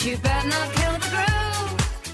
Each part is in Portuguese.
You better not kill the groove.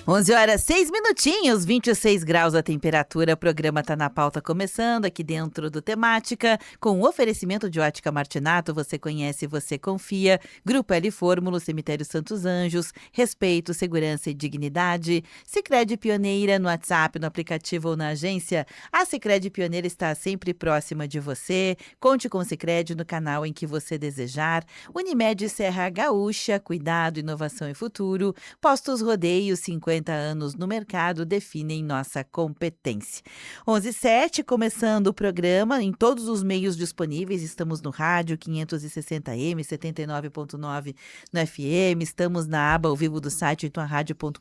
11 horas, 6 minutinhos, 26 graus a temperatura. O programa Tá na Pauta começando aqui dentro do Temática, com o oferecimento de Ótica Martinato. Você conhece, você confia. Grupo L Fórmulo, Cemitério Santos Anjos. Respeito, segurança e dignidade. Sicredi Pioneira no WhatsApp, no aplicativo ou na agência. A Sicredi Pioneira está sempre próxima de você. Conte com o Sicredi no canal em que você desejar. Unimed Serra Gaúcha, cuidado, inovação e futuro. Postos Rodeio, 50 anos no mercado definem nossa competência. 11h07, começando o programa em todos os meios disponíveis. Estamos no rádio 560M, 79.9 no FM. Estamos na aba ao vivo do site ituaradio.com.br,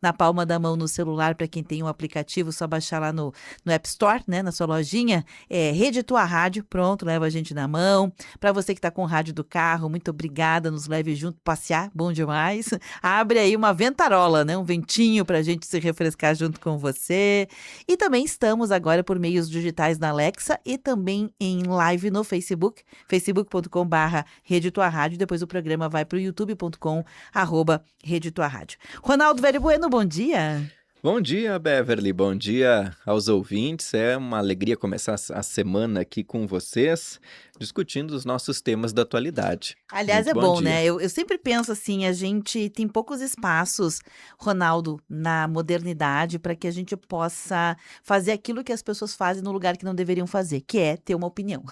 na palma da mão no celular para quem tem um aplicativo, só baixar lá no App Store, né, na sua lojinha. Rede Tua Rádio, pronto, leva a gente na mão. Para você que está com o rádio do carro, muito obrigada, nos leve junto passear, bom demais. Abre aí uma ventarola, né? Um ventinho para a gente se refrescar junto com você. E também estamos agora por meios digitais na Alexa e também em live no Facebook, facebook.com/Rede Tua Rádio. Depois o programa vai para o youtube.com/Rede Tua Rádio. Ronaldo Velho Bueno, bom dia. Bom dia, Beverly. Bom dia aos ouvintes. É uma alegria começar a semana aqui com vocês, discutindo os nossos temas da atualidade. Aliás, Muito é bom bom, dia. né? Eu sempre penso assim, a gente tem poucos espaços, Ronaldo, na modernidade para que a gente possa fazer aquilo que as pessoas fazem no lugar que não deveriam fazer, que é ter uma opinião.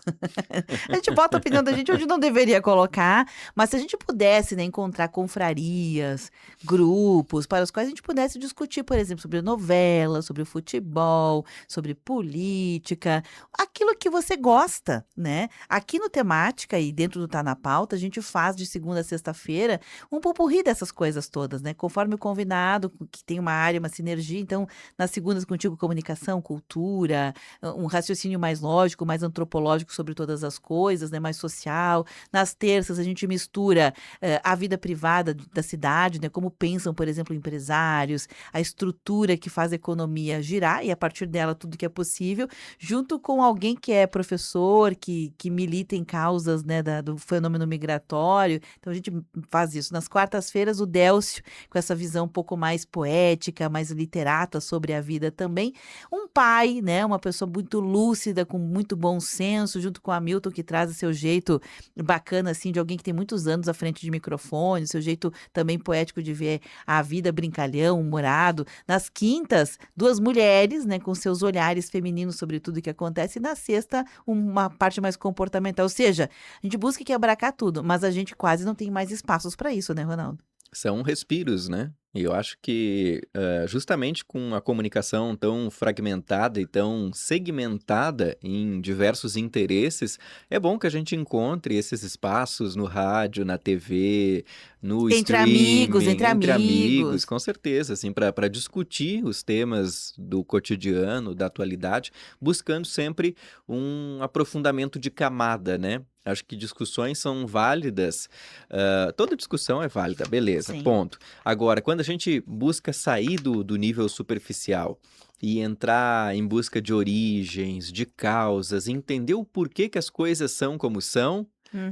A gente bota a opinião da gente onde não deveria colocar, mas se a gente pudesse, né, encontrar confrarias, grupos para os quais a gente pudesse discutir, por exemplo, sobre novela, sobre o futebol, sobre política, aquilo que você gosta, né? Aqui no Temática e dentro do Tá na Pauta, a gente faz de segunda a sexta-feira um popurrí dessas coisas todas, né? Conforme o convidado, que tem uma área, uma sinergia. Então, nas segundas contigo, comunicação, cultura, um raciocínio mais lógico, mais antropológico sobre todas as coisas, né? Mais social. Nas terças, a gente mistura a vida privada da cidade, né? Como pensam, por exemplo, empresários, a estrutura que faz a economia girar e, a partir dela, tudo que é possível, junto com alguém que é professor, que milita em causas, né, do fenômeno migratório. Então, a gente faz isso. Nas quartas-feiras, o Délcio, com essa visão um pouco mais poética, mais literata sobre a vida também. Um pai, né, uma pessoa muito lúcida, com muito bom senso, junto com a Hamilton, que traz o seu jeito bacana, assim, de alguém que tem muitos anos à frente de microfone, seu jeito também poético de ver a vida, brincalhão, humorado. Nas quintas, duas mulheres, né, com seus olhares femininos sobre tudo que acontece. E na sexta, uma parte mais comportamental. Ou seja, a gente busca quebrar tudo, mas a gente quase não tem mais espaços para isso, né, Ronaldo? São respiros, né? E eu acho que justamente com a comunicação tão fragmentada e tão segmentada em diversos interesses, é bom que a gente encontre esses espaços no rádio, na TV, no Entre amigos, streaming, entre amigos, amigos. com certeza, assim, para discutir os temas do cotidiano, da atualidade, buscando sempre um aprofundamento de camada, né? Acho que discussões são válidas, toda discussão é válida, beleza, Sim. ponto. Agora, quando a gente busca sair do nível superficial e entrar em busca de origens, de causas, entender o porquê que as coisas são como são,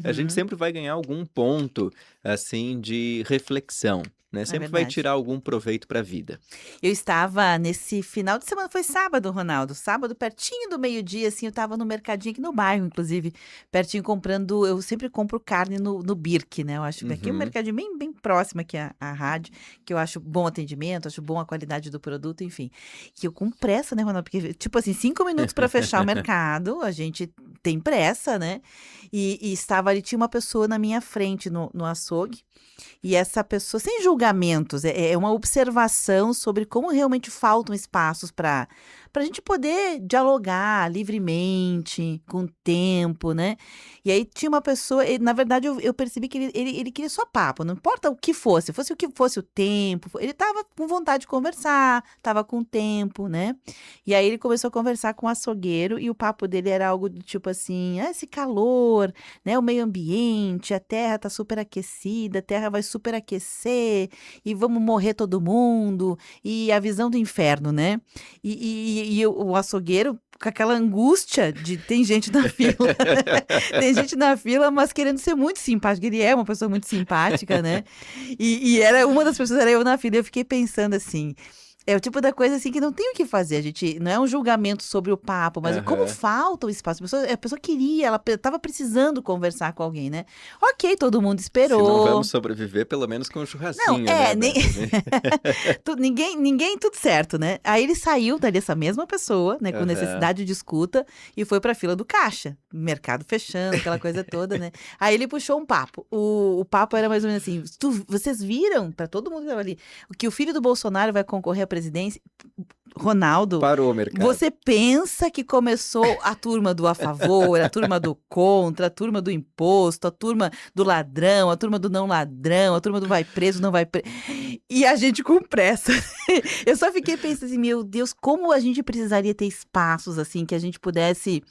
a gente Uhum, sempre vai ganhar algum ponto, assim, de reflexão, né? é Sempre vai verdade. tirar algum proveito para a vida. Eu estava nesse final de semana, foi sábado, Ronaldo, sábado, pertinho do meio-dia, assim, eu estava no mercadinho aqui no bairro, inclusive, pertinho comprando, eu sempre compro carne no Birk, né, eu acho que aqui é um Uhum. mercadinho bem próximo aqui à rádio, que eu acho bom atendimento, acho bom a qualidade do produto, enfim. E eu com pressa, né, Ronaldo, porque, tipo assim, 5 minutos para fechar o mercado, a gente tem pressa, né, e estava ali, tinha uma pessoa na minha frente no açougue, e essa pessoa, sem julgamentos, é uma observação sobre como realmente faltam espaços para a gente poder dialogar livremente, com tempo, né? E aí tinha uma pessoa, na verdade eu percebi que ele queria só papo, não importa o que fosse o que fosse o tempo, ele estava com vontade de conversar, estava com tempo, né? E aí ele começou a conversar com o açougueiro e o papo dele era algo do tipo assim, esse calor, né? O meio ambiente, a terra tá super aquecida, a terra vai superaquecer, e vamos morrer todo mundo, e a visão do inferno, né? O açougueiro com aquela angústia de tem gente na fila, tem gente na fila, mas querendo ser muito simpática. Ele é uma pessoa muito simpática, né? E era uma das pessoas, era eu na fila, e eu fiquei pensando assim. É o tipo da coisa assim que não tem o que fazer. A gente não é um julgamento sobre o papo, mas é como Aham. falta o espaço. A pessoa queria, ela estava precisando conversar com alguém, né? Ok, todo mundo Se não vamos esperou. sobreviver, pelo menos com um Não, churrasquinho, né, nem, Bárbara? ninguém, tudo certo, né? Aí ele saiu dali, essa mesma pessoa, né, com Aham. necessidade de escuta, e foi pra fila do caixa, mercado fechando, aquela coisa toda, né? Aí ele puxou um papo. O papo era mais ou menos assim: vocês viram, pra todo mundo que tava ali, que o filho do Bolsonaro vai concorrer à presidência? Ronaldo, Parou o mercado. você pensa que começou a turma do a favor, a turma do contra, a turma do imposto, a turma do ladrão, a turma do não ladrão, a turma do vai preso, não vai preso. E a gente com pressa. Eu só fiquei pensando assim, meu Deus, como a gente precisaria ter espaços assim que a gente pudesse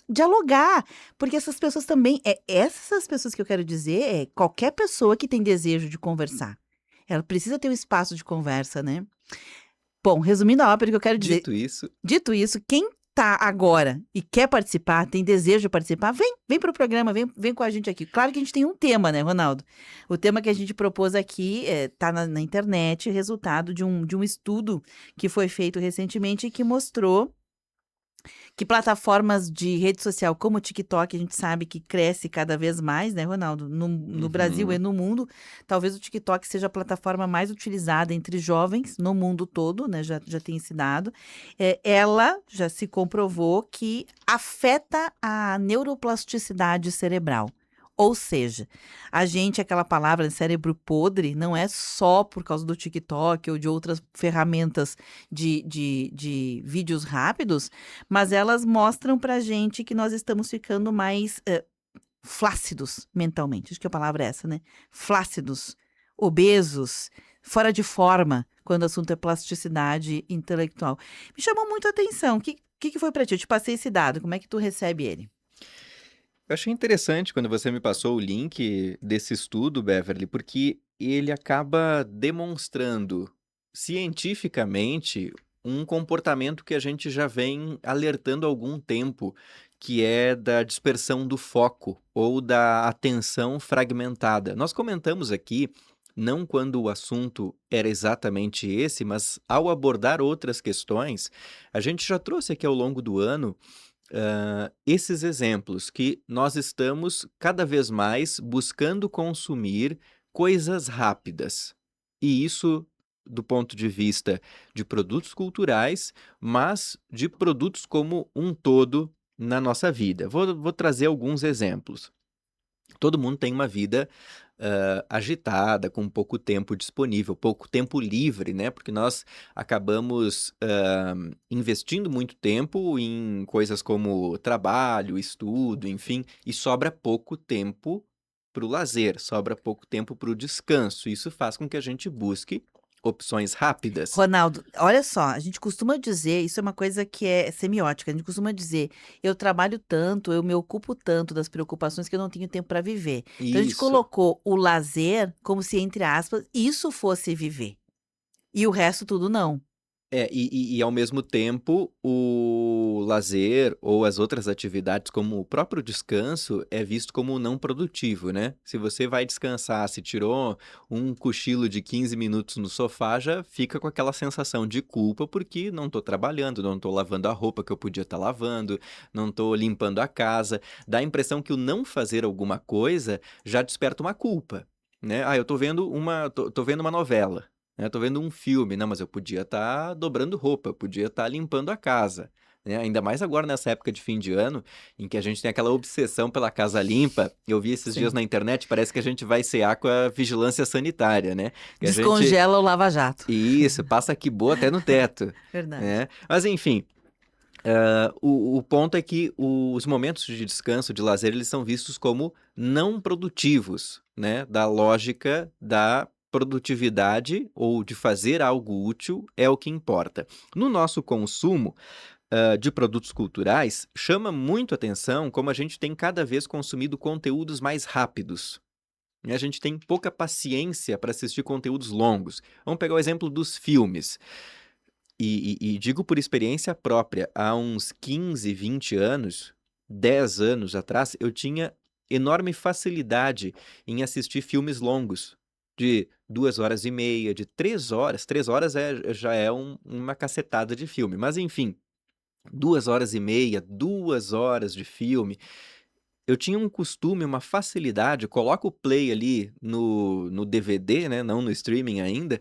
dialogar, porque essas pessoas também, essas pessoas que eu quero dizer, é qualquer pessoa que tem desejo de conversar. Ela precisa ter um espaço de conversa, né? Bom, resumindo a ópera, o que eu quero dizer, Dito isso, dito isso, quem tá agora e quer participar, tem desejo de participar, vem pro programa, vem com a gente aqui. Claro que a gente tem um tema, né, Ronaldo? O tema que a gente propôs aqui tá na internet, resultado de um estudo que foi feito recentemente e que mostrou que plataformas de rede social como o TikTok, a gente sabe que cresce cada vez mais, né, Ronaldo? No Brasil e uhum, no mundo, talvez o TikTok seja a plataforma mais utilizada entre jovens no mundo todo, né? Já tem esse dado. Ela já se comprovou que afeta a neuroplasticidade cerebral. Ou seja, a gente, aquela palavra cérebro podre, não é só por causa do TikTok ou de outras ferramentas de vídeos rápidos, mas elas mostram pra gente que nós estamos ficando mais flácidos mentalmente. Acho que a palavra é essa, né? Flácidos, obesos, fora de forma, quando o assunto é plasticidade intelectual. Me chamou muito a atenção. O que foi pra ti? Eu te passei esse dado. Como é que tu recebe ele? eu achei interessante quando você me passou o link desse estudo, Beverly, porque ele acaba demonstrando cientificamente um comportamento que a gente já vem alertando há algum tempo, que é da dispersão do foco ou da atenção fragmentada. Nós comentamos aqui, não quando o assunto era exatamente esse, mas ao abordar outras questões, a gente já trouxe aqui ao longo do ano esses exemplos que nós estamos cada vez mais buscando consumir coisas rápidas. E isso do ponto de vista de produtos culturais, mas de produtos como um todo na nossa vida. Vou trazer alguns exemplos. Todo mundo tem uma vida agitada, com pouco tempo disponível, pouco tempo livre, né? Porque nós acabamos investindo muito tempo em coisas como trabalho, estudo, enfim, e sobra pouco tempo para o lazer, sobra pouco tempo para o descanso. Isso faz com que a gente busque opções rápidas. Ronaldo, olha só, a gente costuma dizer, isso é uma coisa que é semiótica, a gente costuma dizer, eu trabalho tanto, eu me ocupo tanto das preocupações que eu não tenho tempo para viver. Então a gente Isso. colocou o lazer como se, entre aspas, isso fosse viver. E o resto tudo não. E ao mesmo tempo, o lazer ou as outras atividades, como o próprio descanso, é visto como não produtivo, né? Se você vai descansar, se tirou um cochilo de 15 minutos no sofá, já fica com aquela sensação de culpa porque não tô trabalhando, não tô lavando a roupa que eu podia estar lavando, não tô limpando a casa. Dá a impressão que o não fazer alguma coisa já desperta uma culpa, né? Ah, eu tô vendo uma novela, né, tô vendo um filme, não, mas eu podia estar dobrando roupa, eu podia estar limpando a casa, né? Ainda mais agora nessa época de fim de ano, em que a gente tem aquela obsessão pela casa limpa. Eu vi esses dias Sim. na internet, parece que a gente vai cear com a vigilância sanitária, né? Que a gente, Descongela o lava-jato. isso, passa aqui boa até no teto, Verdade. né? Mas enfim, o ponto é que os momentos de descanso, de lazer, eles são vistos como não produtivos, né? Da lógica da produtividade ou de fazer algo útil é o que importa. No nosso consumo, de produtos culturais, chama muito atenção como a gente tem cada vez consumido conteúdos mais rápidos, né? A gente tem pouca paciência para assistir conteúdos longos. Vamos pegar o exemplo dos filmes. E digo por experiência própria, há uns 15, 20 anos, 10 anos atrás, eu tinha enorme facilidade em assistir filmes longos, de 2 horas e meia, de 3 horas. 3 horas já é uma cacetada de filme, mas enfim, 2 horas e meia, 2 horas de filme. Eu tinha um costume, uma facilidade, coloco o play ali no DVD, né? Não no streaming ainda,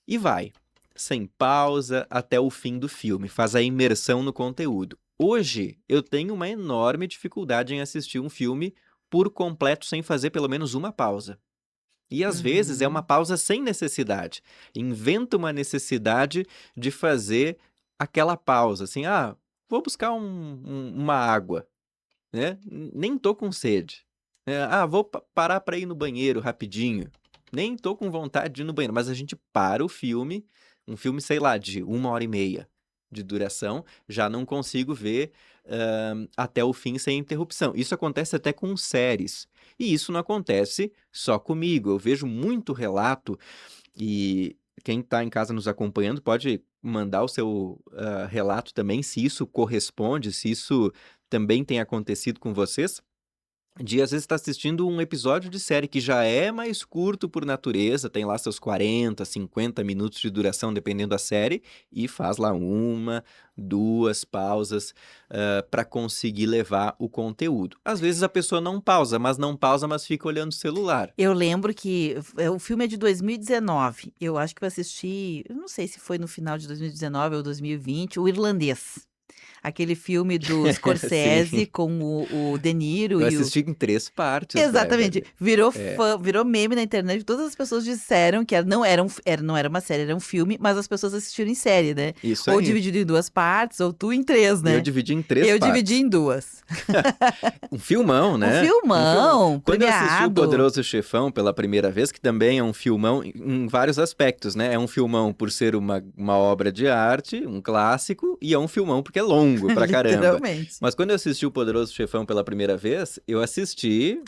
e vai, sem pausa, até o fim do filme, faz a imersão no conteúdo. Hoje, eu tenho uma enorme dificuldade em assistir um filme por completo sem fazer pelo menos uma pausa. E às vezes é uma Uhum. pausa sem necessidade. Inventa uma necessidade de fazer aquela pausa, assim, vou buscar uma água, né? Nem tô com sede. Vou parar para ir no banheiro rapidinho. Nem tô com vontade de ir no banheiro, mas a gente para o filme, um filme, sei lá, de 1 hora e meia de duração, já não consigo ver até o fim sem interrupção. Isso acontece até com séries. E isso não acontece só comigo. Eu vejo muito relato e quem está em casa nos acompanhando pode mandar o seu relato também, se isso corresponde, se isso também tem acontecido com vocês, de às vezes estar assistindo um episódio de série que já é mais curto por natureza, tem lá seus 40, 50 minutos de duração, dependendo da série, e faz lá uma, duas pausas para conseguir levar o conteúdo. Às vezes a pessoa não pausa, mas fica olhando o celular. Eu lembro que o filme é de 2019. Eu acho que eu assisti, eu não sei se foi no final de 2019 ou 2020, O Irlandês. Aquele filme do Sim, Scorsese com o De Niro eu e o assisti em 3 partes, né, exatamente, virou É, virou meme na internet, todas as pessoas disseram que não era uma série, era um filme, mas as pessoas assistiram em série, né, isso ou aí. dividido em 2 partes, ou tu em 3, Eu né. dividi em três Eu dividi partes. em 2. Um filmão, Um né? Um filmão. filmão, Quando eu assisti O premiado. Poderoso Chefão pela primeira vez, que também é um filmão em vários aspectos, né? É um filmão por ser uma obra de arte, um clássico, e é um filmão porque é longo pra caramba. Literalmente. Mas quando eu assisti O Poderoso Chefão pela primeira vez, eu assisti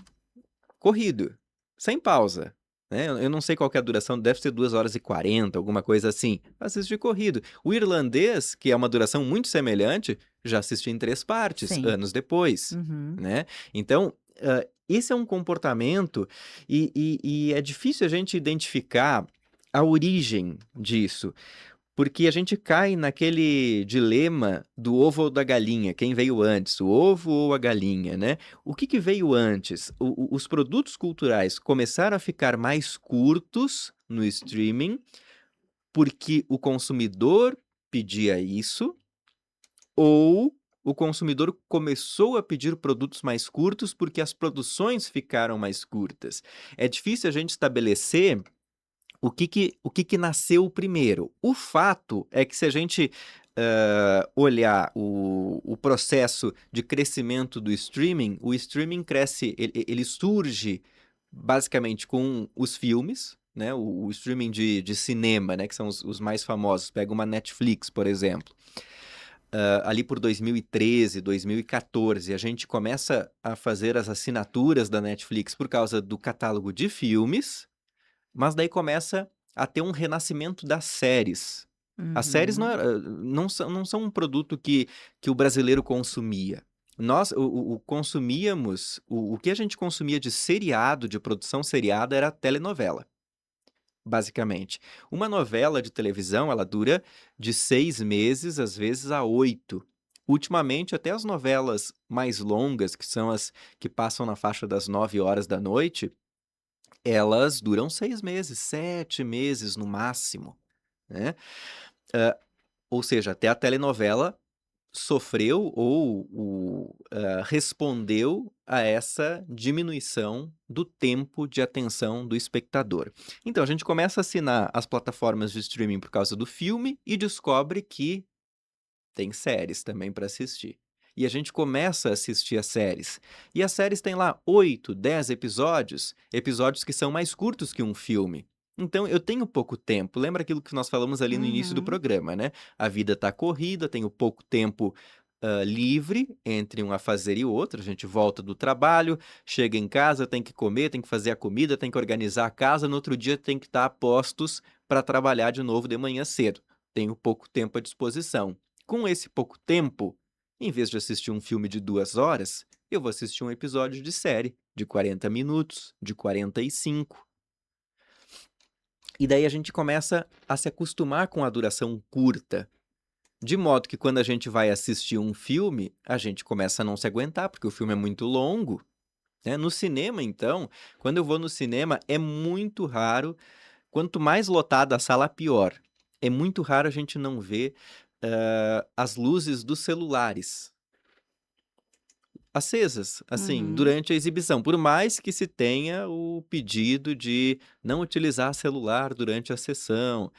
corrido, sem pausa. Né? Eu não sei qual que é a duração, deve ser 2 horas e 40, alguma coisa assim. Assisti corrido. O Irlandês, que é uma duração muito semelhante, já assisti em 3 partes, Sim. anos depois. Uhum. Né? Então, esse é um comportamento e é difícil a gente identificar a origem disso. Porque a gente cai naquele dilema do ovo ou da galinha, quem veio antes, o ovo ou a galinha, né? O que veio antes? Os produtos culturais começaram a ficar mais curtos no streaming porque o consumidor pedia isso, ou o consumidor começou a pedir produtos mais curtos porque as produções ficaram mais curtas. É difícil a gente estabelecer o que nasceu primeiro? O fato é que se a gente olhar o processo de crescimento do streaming, o streaming cresce, ele surge basicamente com os filmes, né? O streaming de cinema, né? Que são os mais famosos. Pega uma Netflix, por exemplo. Ali por 2013, 2014, a gente começa a fazer as assinaturas da Netflix por causa do catálogo de filmes, mas daí começa a ter um renascimento das séries. As séries Uhum. não são um produto que o brasileiro consumia. Nós consumíamos, o que a gente consumia de seriado, de produção seriada, era telenovela, basicamente. Uma novela de televisão, ela dura de 6 meses, às vezes a 8. Ultimamente, até as novelas mais longas, que são as que passam na faixa das 9 horas da noite, elas duram 6 meses, 7 meses no máximo, né? Ah, ou seja, até a telenovela sofreu ou respondeu a essa diminuição do tempo de atenção do espectador. Então, a gente começa a assinar as plataformas de streaming por causa do filme e descobre que tem séries também para assistir. E a gente começa a assistir as séries. E as séries têm lá 8, 10 episódios, episódios que são mais curtos que um filme. Então eu tenho pouco tempo. Lembra aquilo que nós falamos ali no início do Uhum. programa, né? A vida tá corrida, tenho pouco tempo livre entre um afazer e outro. A gente volta do trabalho, chega em casa, tem que comer, tem que fazer a comida, tem que organizar a casa, no outro dia tem que estar a postos para trabalhar de novo de manhã cedo. Tenho pouco tempo à disposição. Com esse pouco tempo, em vez de assistir um filme de 2 horas, eu vou assistir um episódio de série de 40 minutos, de 45. E daí a gente começa a se acostumar com a duração curta. De modo que quando a gente vai assistir um filme, a gente começa a não se aguentar, porque o filme é muito longo, né? No cinema, então, quando eu vou no cinema, é muito raro, quanto mais lotada a sala, pior. É muito raro a gente não ver as luzes dos celulares acesas, assim, Uhum. durante a exibição, por mais que se tenha o pedido de não utilizar celular durante a sessão.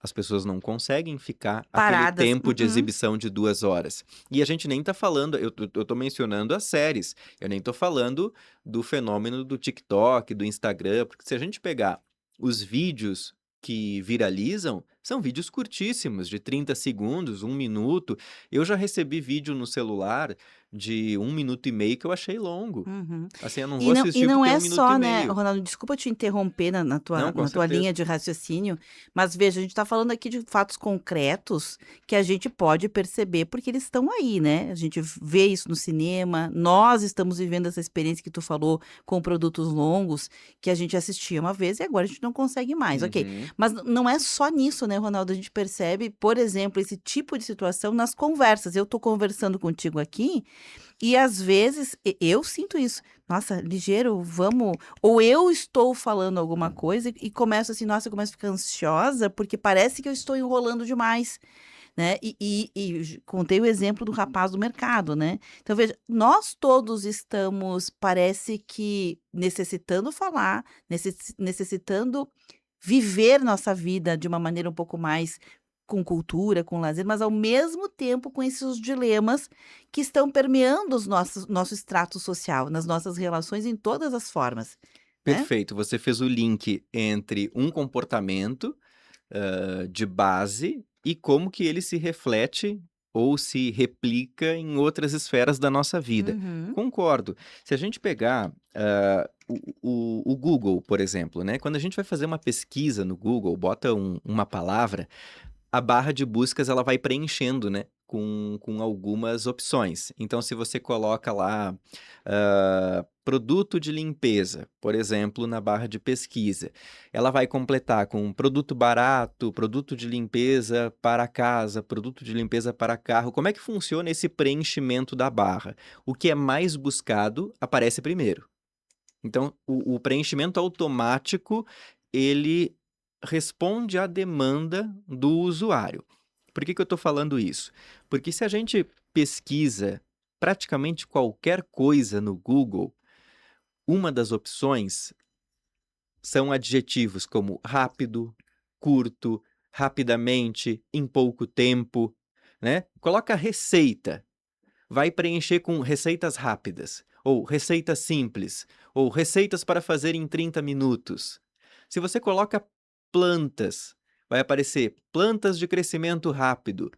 As pessoas não conseguem ficar aquele Paradas. tempo de exibição de 2 horas. E a gente nem tá falando, eu tô mencionando as séries, eu nem tô falando do fenômeno do TikTok, do Instagram, porque se a gente pegar os vídeos que viralizam, são vídeos curtíssimos, de 30 segundos, 1 minuto. Eu já recebi vídeo no celular de 1 minuto e meio que eu achei longo. Uhum. Assim, eu não vou E assistir não porque é é 1 minuto e só, né, meio. Ronaldo, desculpa te interromper na Não, tua com na tua linha certeza. de raciocínio, mas veja, a gente está falando aqui de fatos concretos que a gente pode perceber, porque eles estão aí, né, a gente vê isso no cinema, nós estamos vivendo essa experiência que tu falou com produtos longos, que a gente assistia uma vez e agora a gente não consegue mais, ok. Uhum. Mas não é só nisso, né, Ronaldo, a gente percebe, por exemplo, esse tipo de situação nas conversas. Eu tô conversando contigo aqui e às vezes eu sinto isso. Nossa, ligeiro, vamos. Ou eu estou falando alguma coisa e começo assim, nossa, eu começo a ficar ansiosa porque parece que eu estou enrolando demais, né? Contei o exemplo do rapaz do mercado, né? Então, veja, nós todos estamos, parece que necessitando falar, necessitando viver nossa vida de uma maneira um pouco mais com cultura, com lazer, mas ao mesmo tempo com esses dilemas que estão permeando os nosso extrato social, nas nossas relações em todas as formas, né? Perfeito, você fez o link entre um comportamento, de base e como que ele se reflete ou se replica em outras esferas da nossa vida. Uhum. Concordo. Se a gente pegar, o Google, por exemplo, né, quando a gente vai fazer uma pesquisa no Google, bota uma palavra, a barra de buscas ela vai preenchendo, né, com algumas opções. Então, se você coloca lá, produto de limpeza, por exemplo, na barra de pesquisa, ela vai completar com produto barato, produto de limpeza para casa, produto de limpeza para carro. Como é que funciona esse preenchimento da barra? O que é mais buscado aparece primeiro. Então, o preenchimento automático, ele responde à demanda do usuário. Por que que eu estou falando isso? Porque se a gente pesquisa praticamente qualquer coisa no Google, uma das opções são adjetivos como rápido, curto, rapidamente, em pouco tempo, né? Coloca receita, vai preencher com receitas rápidas, ou receita simples, ou receitas para fazer em 30 minutos. Se você coloca plantas, vai aparecer plantas de crescimento rápido,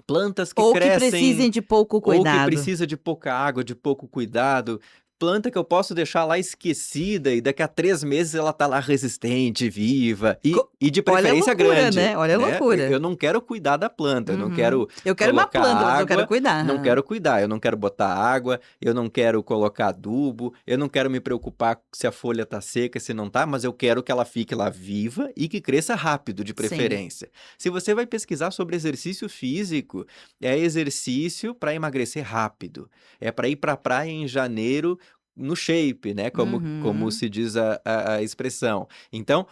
plantas que Ou que crescem precisem de pouco ou que cuidado. precisa de pouca água, de pouco cuidado, planta que eu posso deixar lá esquecida e daqui a 3 meses ela tá lá resistente, viva Co e de Olha a preferência loucura, grande, né, olha a né. Eu loucura. não quero cuidar da planta, eu não Uhum. quero Eu quero uma colocar planta, mas eu quero água, cuidar. não Aham. quero cuidar, eu não quero botar água, eu não quero colocar adubo, eu não quero me preocupar se a folha tá seca, se não tá, mas eu quero que ela fique lá viva e que cresça rápido, de Sim. preferência. Se você vai pesquisar sobre exercício físico, é exercício para emagrecer rápido, é para ir para a praia em janeiro no shape, né, como Uhum. se diz a expressão. Então,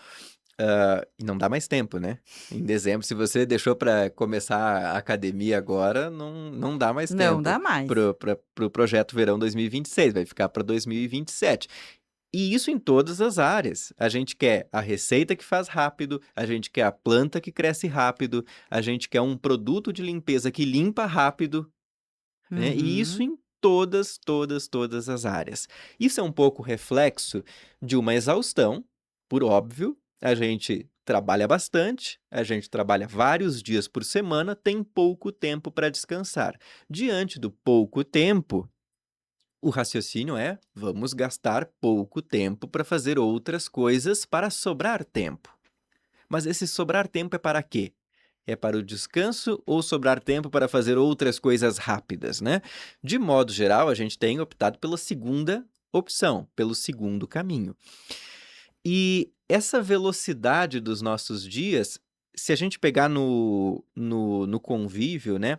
e não dá mais tempo, né. Em dezembro, se você deixou para começar a academia agora, não dá mais Não tempo dá mais. para o projeto verão 2026, vai ficar para 2027. E isso em todas as áreas. A gente quer a receita que faz rápido, a gente quer a planta que cresce rápido, a gente quer um produto de limpeza que limpa rápido, né, e isso Uhum. em todas, todas, todas as áreas. Isso é um pouco reflexo de uma exaustão, por óbvio, a gente trabalha bastante, a gente trabalha vários dias por semana, tem pouco tempo para descansar. Diante do pouco tempo, o raciocínio é: vamos gastar pouco tempo para fazer outras coisas para sobrar tempo. Mas esse sobrar tempo é para quê? É para o descanso ou sobrar tempo para fazer outras coisas rápidas, né? De modo geral, a gente tem optado pela segunda opção, pelo segundo caminho. E essa velocidade dos nossos dias, se a gente pegar no convívio, né?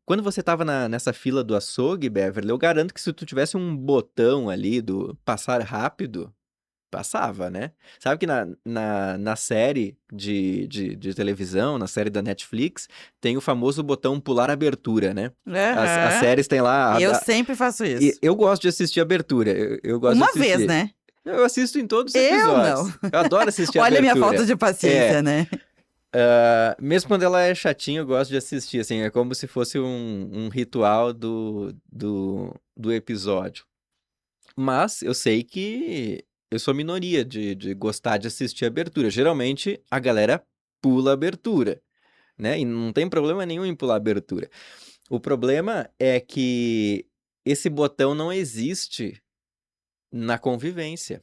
Quando você estava nessa fila do açougue, Beverly, eu garanto que se tu tivesse um botão ali do passar rápido, passava, né? Sabe que na série de televisão, na série da Netflix, tem o famoso botão pular abertura, né? As Aham. séries têm lá. Eu sempre faço E isso. eu gosto de assistir abertura. Eu gosto de Uma vez, assistir. né? Eu assisto em todos os Eu não. episódios. Eu adoro assistir Olha a minha abertura. falta de É, paciência, né? mesmo quando ela é chatinha, eu gosto de assistir, assim, é como se fosse um ritual do episódio. Mas eu sei que eu sou minoria de gostar de assistir abertura. Geralmente a galera pula a abertura, né? E não tem problema nenhum em pular a abertura. O problema é que esse botão não existe na convivência,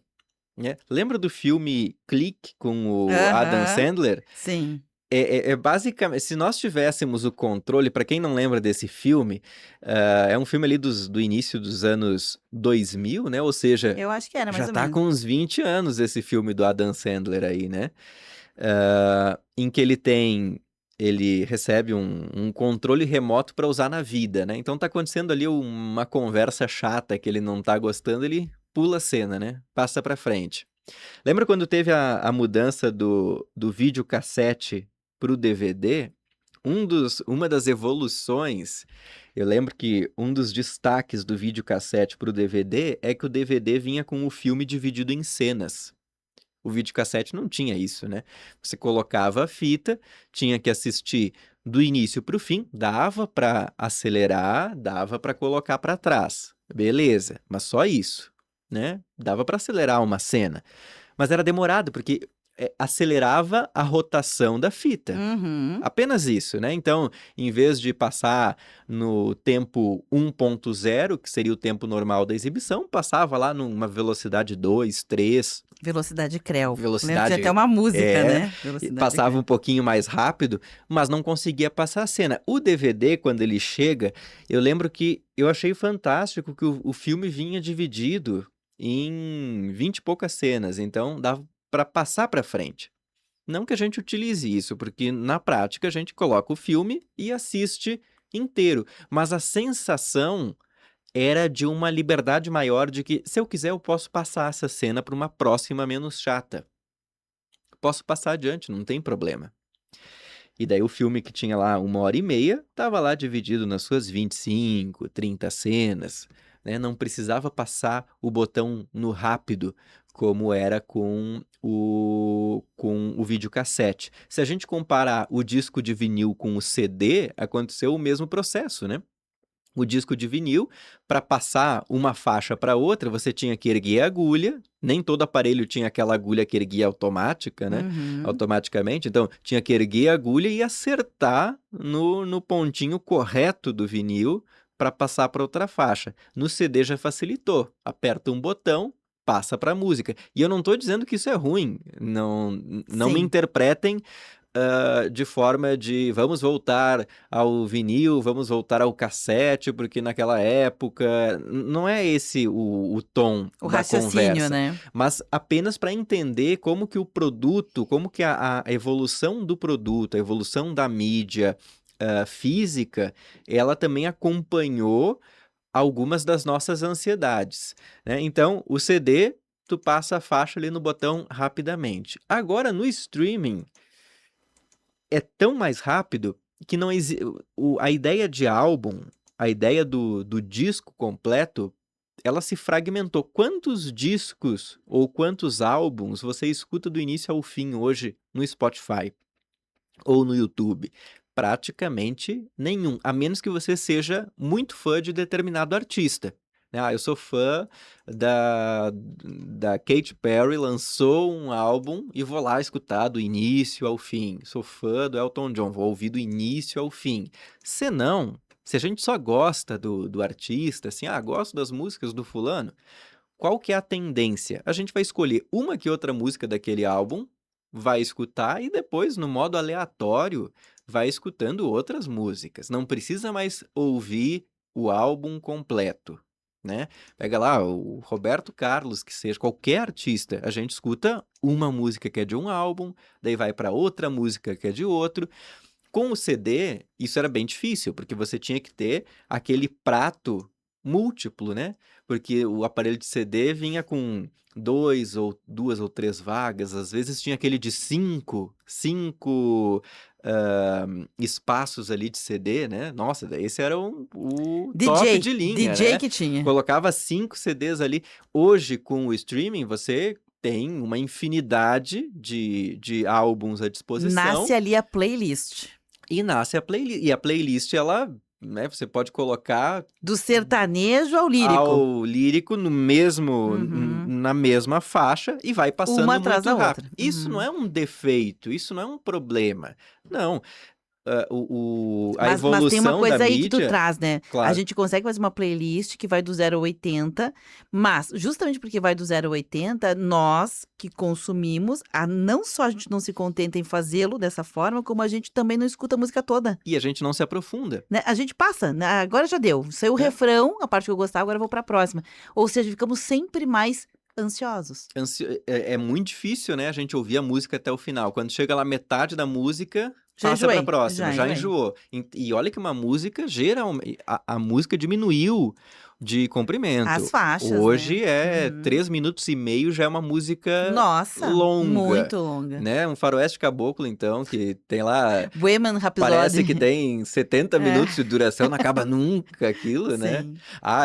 né? Lembra do filme Clique com o Adam Aham. Sandler? Sim. É basicamente, se nós tivéssemos o controle, para quem não lembra desse filme, é um filme ali do início dos anos 2000, né? Ou seja, Eu acho que era já mais ou tá menos. com uns 20 anos esse filme do Adam Sandler aí, né? Em que ele recebe um controle remoto para usar na vida, né? Então tá acontecendo ali uma conversa chata que ele não tá gostando, ele pula a cena, né? Passa para frente. Lembra quando teve a mudança do videocassete para o DVD? Uma das evoluções, eu lembro que um dos destaques do videocassete para o DVD é que o DVD vinha com o filme dividido em cenas. O videocassete não tinha isso, né? Você colocava a fita, tinha que assistir do início para o fim, dava para acelerar, dava para colocar para trás. Beleza, mas só isso, né? Dava para acelerar uma cena. Mas era demorado, porque acelerava a rotação da fita. Uhum. Apenas isso, né? Então, em vez de passar no tempo 1.0, que seria o tempo normal da exibição, passava lá numa velocidade 2, 3, Velocidade Creu. Lembro que tinha até velocidade uma música, é, né? e Velocidade passava Creu. um pouquinho mais rápido, mas não conseguia passar a cena. O DVD, quando ele chega, eu lembro que eu achei fantástico que o filme vinha dividido em 20 e poucas cenas, então dava para passar para frente. Não que a gente utilize isso, porque na prática a gente coloca o filme e assiste inteiro, mas a sensação era de uma liberdade maior de que, se eu quiser, eu posso passar essa cena para uma próxima menos chata. Posso passar adiante, não tem problema. E daí o filme que tinha lá 1h30, estava lá dividido nas suas 25, 30 cenas, né? Não precisava passar o botão no rápido, como era com o videocassete. Se a gente comparar o disco de vinil com o CD, aconteceu o mesmo processo, né? O disco de vinil, para passar uma faixa para outra, você tinha que erguer a agulha. Nem todo aparelho tinha aquela agulha que erguia automática, né? Uhum. Automaticamente. Então, tinha que erguer a agulha e acertar no pontinho correto do vinil para passar para outra faixa. No CD já facilitou. Aperta um botão, passa para a música. E eu não estou dizendo que isso é ruim. Não me Sim. interpretem de forma de vamos voltar ao vinil, vamos voltar ao cassete, porque naquela época. Não é esse o tom O da raciocínio, conversa, né? mas apenas para entender como que o produto, como que a evolução do produto, a evolução da mídia física, ela também acompanhou algumas das nossas ansiedades, né? Então, o CD, tu passa a faixa ali no botão rapidamente. Agora, no streaming é tão mais rápido que não a ideia de álbum, a ideia do disco completo, ela se fragmentou. Quantos discos ou quantos álbuns você escuta do início ao fim hoje no Spotify ou no YouTube? Praticamente nenhum, a menos que você seja muito fã de determinado artista. né? Ah, eu sou fã da Katy Perry, lançou um álbum e vou lá escutar do início ao fim. Sou fã do Elton John, vou ouvir do início ao fim. Se a gente só gosta do artista, assim, gosto das músicas do fulano, qual que é a tendência? A gente vai escolher uma que outra música daquele álbum, vai escutar e depois, no modo aleatório, vai escutando outras músicas. Não precisa mais ouvir o álbum completo, né? Pega lá o Roberto Carlos, que seja qualquer artista, a gente escuta uma música que é de um álbum, daí vai para outra música que é de outro. Com o CD, isso era bem difícil, porque você tinha que ter aquele prato múltiplo, né? Porque o aparelho de CD vinha com 2 ou 3 vagas, às vezes tinha aquele de cinco espaços ali de CD, né? Nossa, daí esse era o top de linha, DJ né? que tinha. Colocava 5 CDs ali. Hoje, com o streaming, você tem uma infinidade de álbuns à disposição. Nasce ali a playlist. E nasce a playlist. E a playlist, ela, né, você pode colocar Do sertanejo ao lírico. ao lírico no mesmo, na mesma faixa e vai passando Uma atrás muito da rápido. outra. Isso não é um defeito, isso não é um problema. Não. A Mas tem uma evolução da coisa aí que tu mídia, traz, né? A claro. gente consegue fazer uma playlist que vai do 0 ao 80, mas justamente porque vai do 0 ao 80, nós que consumimos, não só a gente não se contenta em fazê-lo dessa forma, como a gente também não escuta a música toda, E a gente não se aprofunda. né? A gente passa, né? Agora já deu, saiu o refrão, a parte que eu gostava, agora eu vou pra próxima. Ou seja, ficamos sempre mais ansiosos. É muito difícil, né, a gente ouvir a música até o final. Quando chega lá metade da música, Já passa pra enjoei, próxima, já enjoei. enjoou. E olha que uma música, geralmente, a música diminuiu de comprimento. As faixas, Hoje né? 3 minutos e meio já é uma música Nossa, longa, muito longa. né? Um faroeste caboclo, então, que tem lá, Bohemian Rhapsody. parece que tem 70 minutos de duração, não acaba nunca aquilo, né? Sim.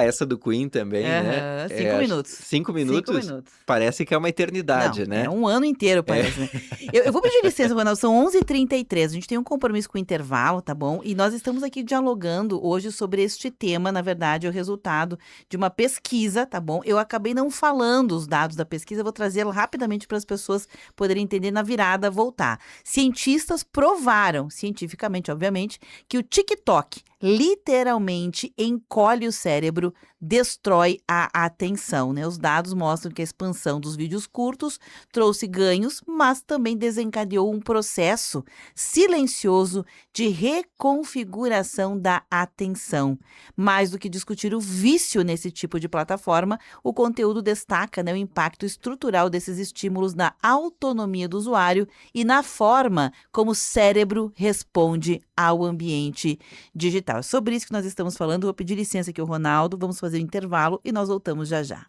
Essa do Queen também, né? 5 minutos. 5 minutos? 5 minutos. Parece que é uma eternidade, Não, né? é um ano inteiro, parece, né? Eu vou pedir licença, Ronaldo, são 11h33, a gente tem um compromisso com o intervalo, tá bom? E nós estamos aqui dialogando hoje sobre este tema, na verdade, é o resultado de uma pesquisa, tá bom? Eu acabei não falando os dados da pesquisa, eu vou trazê-la rapidamente para as pessoas poderem entender na virada, voltar. Cientistas provaram, cientificamente, obviamente, que o TikTok literalmente encolhe o cérebro, destrói a atenção, né? Os dados mostram que a expansão dos vídeos curtos trouxe ganhos, mas também desencadeou um processo silencioso de reconfiguração da atenção. Mais do que discutir o vício nesse tipo de plataforma, o conteúdo destaca, né, o impacto estrutural desses estímulos na autonomia do usuário e na forma como o cérebro responde ao ambiente digital. É sobre isso que nós estamos falando. Vou pedir licença aqui ao Ronaldo, vamos fazer o intervalo e nós voltamos já já.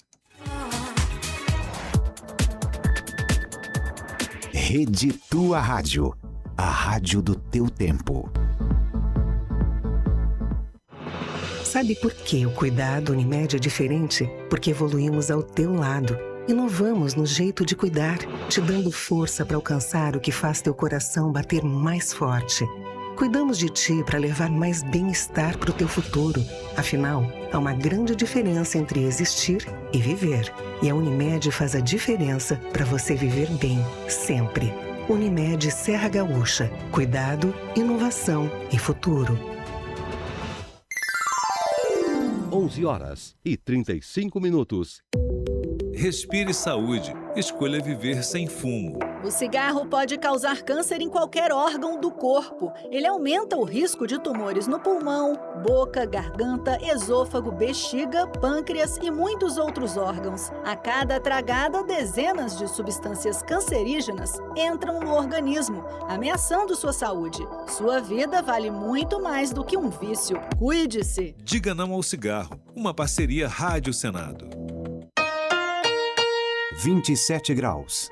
Rede Tua Rádio, a rádio do teu tempo. Sabe por que o cuidado Unimed é diferente? Porque evoluímos ao teu lado. Inovamos no jeito de cuidar, te dando força para alcançar o que faz teu coração bater mais forte. Cuidamos de ti para levar mais bem-estar para o teu futuro. Afinal, há uma grande diferença entre existir e viver. E a Unimed faz a diferença para você viver bem, sempre. Unimed Serra Gaúcha. Cuidado, inovação e futuro. 11h35. Respire saúde. Escolha viver sem fumo. O cigarro pode causar câncer em qualquer órgão do corpo. Ele aumenta o risco de tumores no pulmão, boca, garganta, esôfago, bexiga, pâncreas e muitos outros órgãos. A cada tragada, dezenas de substâncias cancerígenas entram no organismo, ameaçando sua saúde. Sua vida vale muito mais do que um vício. Cuide-se! Diga não ao cigarro. Uma parceria Rádio Senado. 27 graus.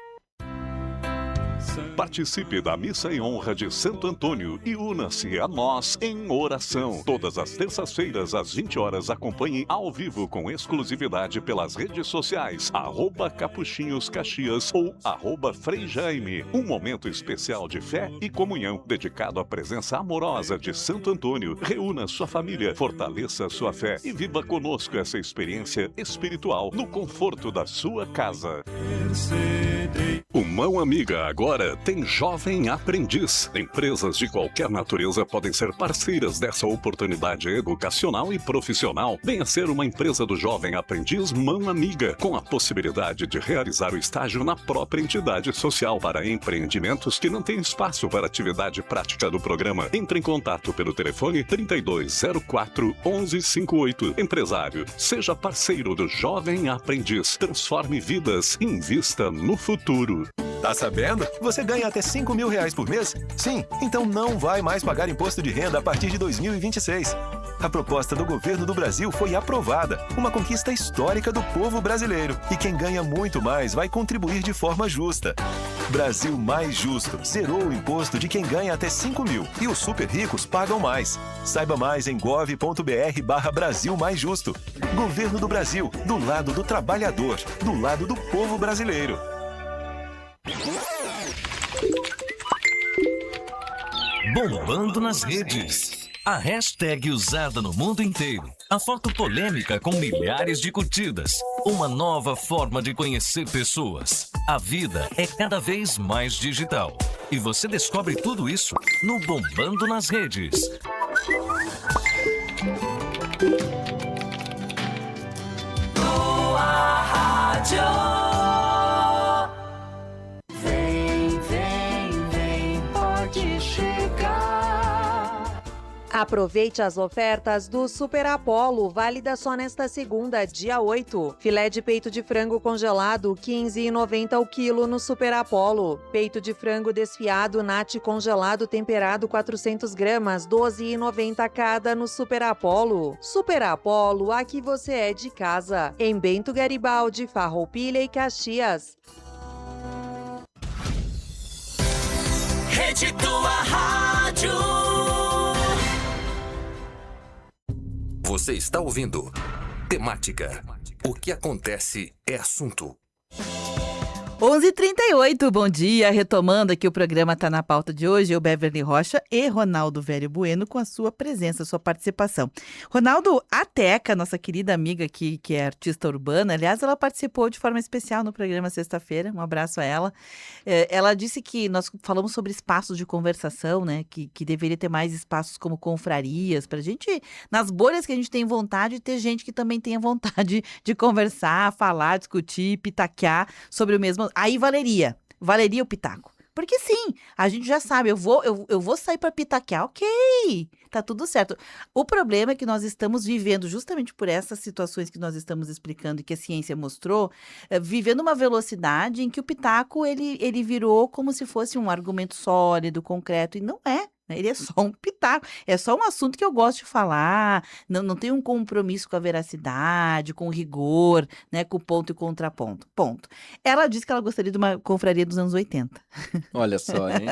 Participe da Missa em Honra de Santo Antônio e una-se a nós em oração. Todas as terças-feiras, às 20 horas, acompanhe ao vivo com exclusividade pelas redes sociais, @Capuchinhos Caxias ou @Frei Jaime. Um momento especial de fé e comunhão, dedicado à presença amorosa de Santo Antônio. Reúna sua família, fortaleça sua fé e viva conosco essa experiência espiritual no conforto da sua casa. O Mão Amiga agora tem Jovem Aprendiz. Empresas de qualquer natureza podem ser parceiras dessa oportunidade educacional e profissional. Venha ser uma empresa do Jovem Aprendiz Mão Amiga, com a possibilidade de realizar o estágio na própria entidade social para empreendimentos que não têm espaço para atividade prática do programa. Entre em contato pelo telefone 3204 1158. Empresário, seja parceiro do Jovem Aprendiz. Transforme vidas, invista no futuro. Tá sabendo? Você ganha até R$ 5.000 por mês? Sim, então não vai mais pagar imposto de renda a partir de 2026. A proposta do governo do Brasil foi aprovada, uma conquista histórica do povo brasileiro. E quem ganha muito mais vai contribuir de forma justa. Brasil Mais Justo zerou o imposto de quem ganha até 5 mil e os super ricos pagam mais. Saiba mais em gov.br/Brasil Mais Justo. Governo do Brasil, do lado do trabalhador, do lado do povo brasileiro. Bombando nas redes. A hashtag usada no mundo inteiro. A foto polêmica com milhares de curtidas. Uma nova forma de conhecer pessoas. A vida é cada vez mais digital. E você descobre tudo isso no Bombando nas Redes. Boa Rádio. Aproveite as ofertas do Super Apollo, válida só nesta segunda, dia 8. Filé de peito de frango congelado, R$ 15,90 o quilo no Super Apollo. Peito de frango desfiado Nati congelado temperado 400 gramas, R$ 12,90 cada no Super Apollo. Super Apollo, aqui você é de casa. Em Bento Garibaldi, Farroupilha e Caxias. Rede Tua Rádio. Você está ouvindo Temática. O que acontece é assunto. 11h38, bom dia. Retomando aqui o programa Tá na Pauta de hoje, eu, Beverly Rocha e Ronaldo Vério Bueno com a sua presença, sua participação. Ronaldo, a Teca, nossa querida amiga aqui, que é artista urbana, aliás, ela participou de forma especial no programa sexta-feira, um abraço a ela. Ela disse que nós falamos sobre espaços de conversação, né, que deveria ter mais espaços como confrarias, pra gente, nas bolhas que a gente tem vontade, ter gente que também tenha vontade de conversar, falar, discutir, pitaquear sobre o mesmo. Aí valeria o pitaco. Porque sim, a gente já sabe, eu vou sair para pitaquear, ok, tá tudo certo. O problema é que nós estamos vivendo, justamente por essas situações que nós estamos explicando e que a ciência mostrou, vivendo uma velocidade em que o pitaco, ele virou como se fosse um argumento sólido, concreto, e não é. Ele é só um pitaco, é só um assunto que eu gosto de falar, não tem um compromisso com a veracidade, com o rigor, né, com o ponto e contraponto, ponto. Ela disse que ela gostaria de uma confraria dos anos 80. Olha só, hein?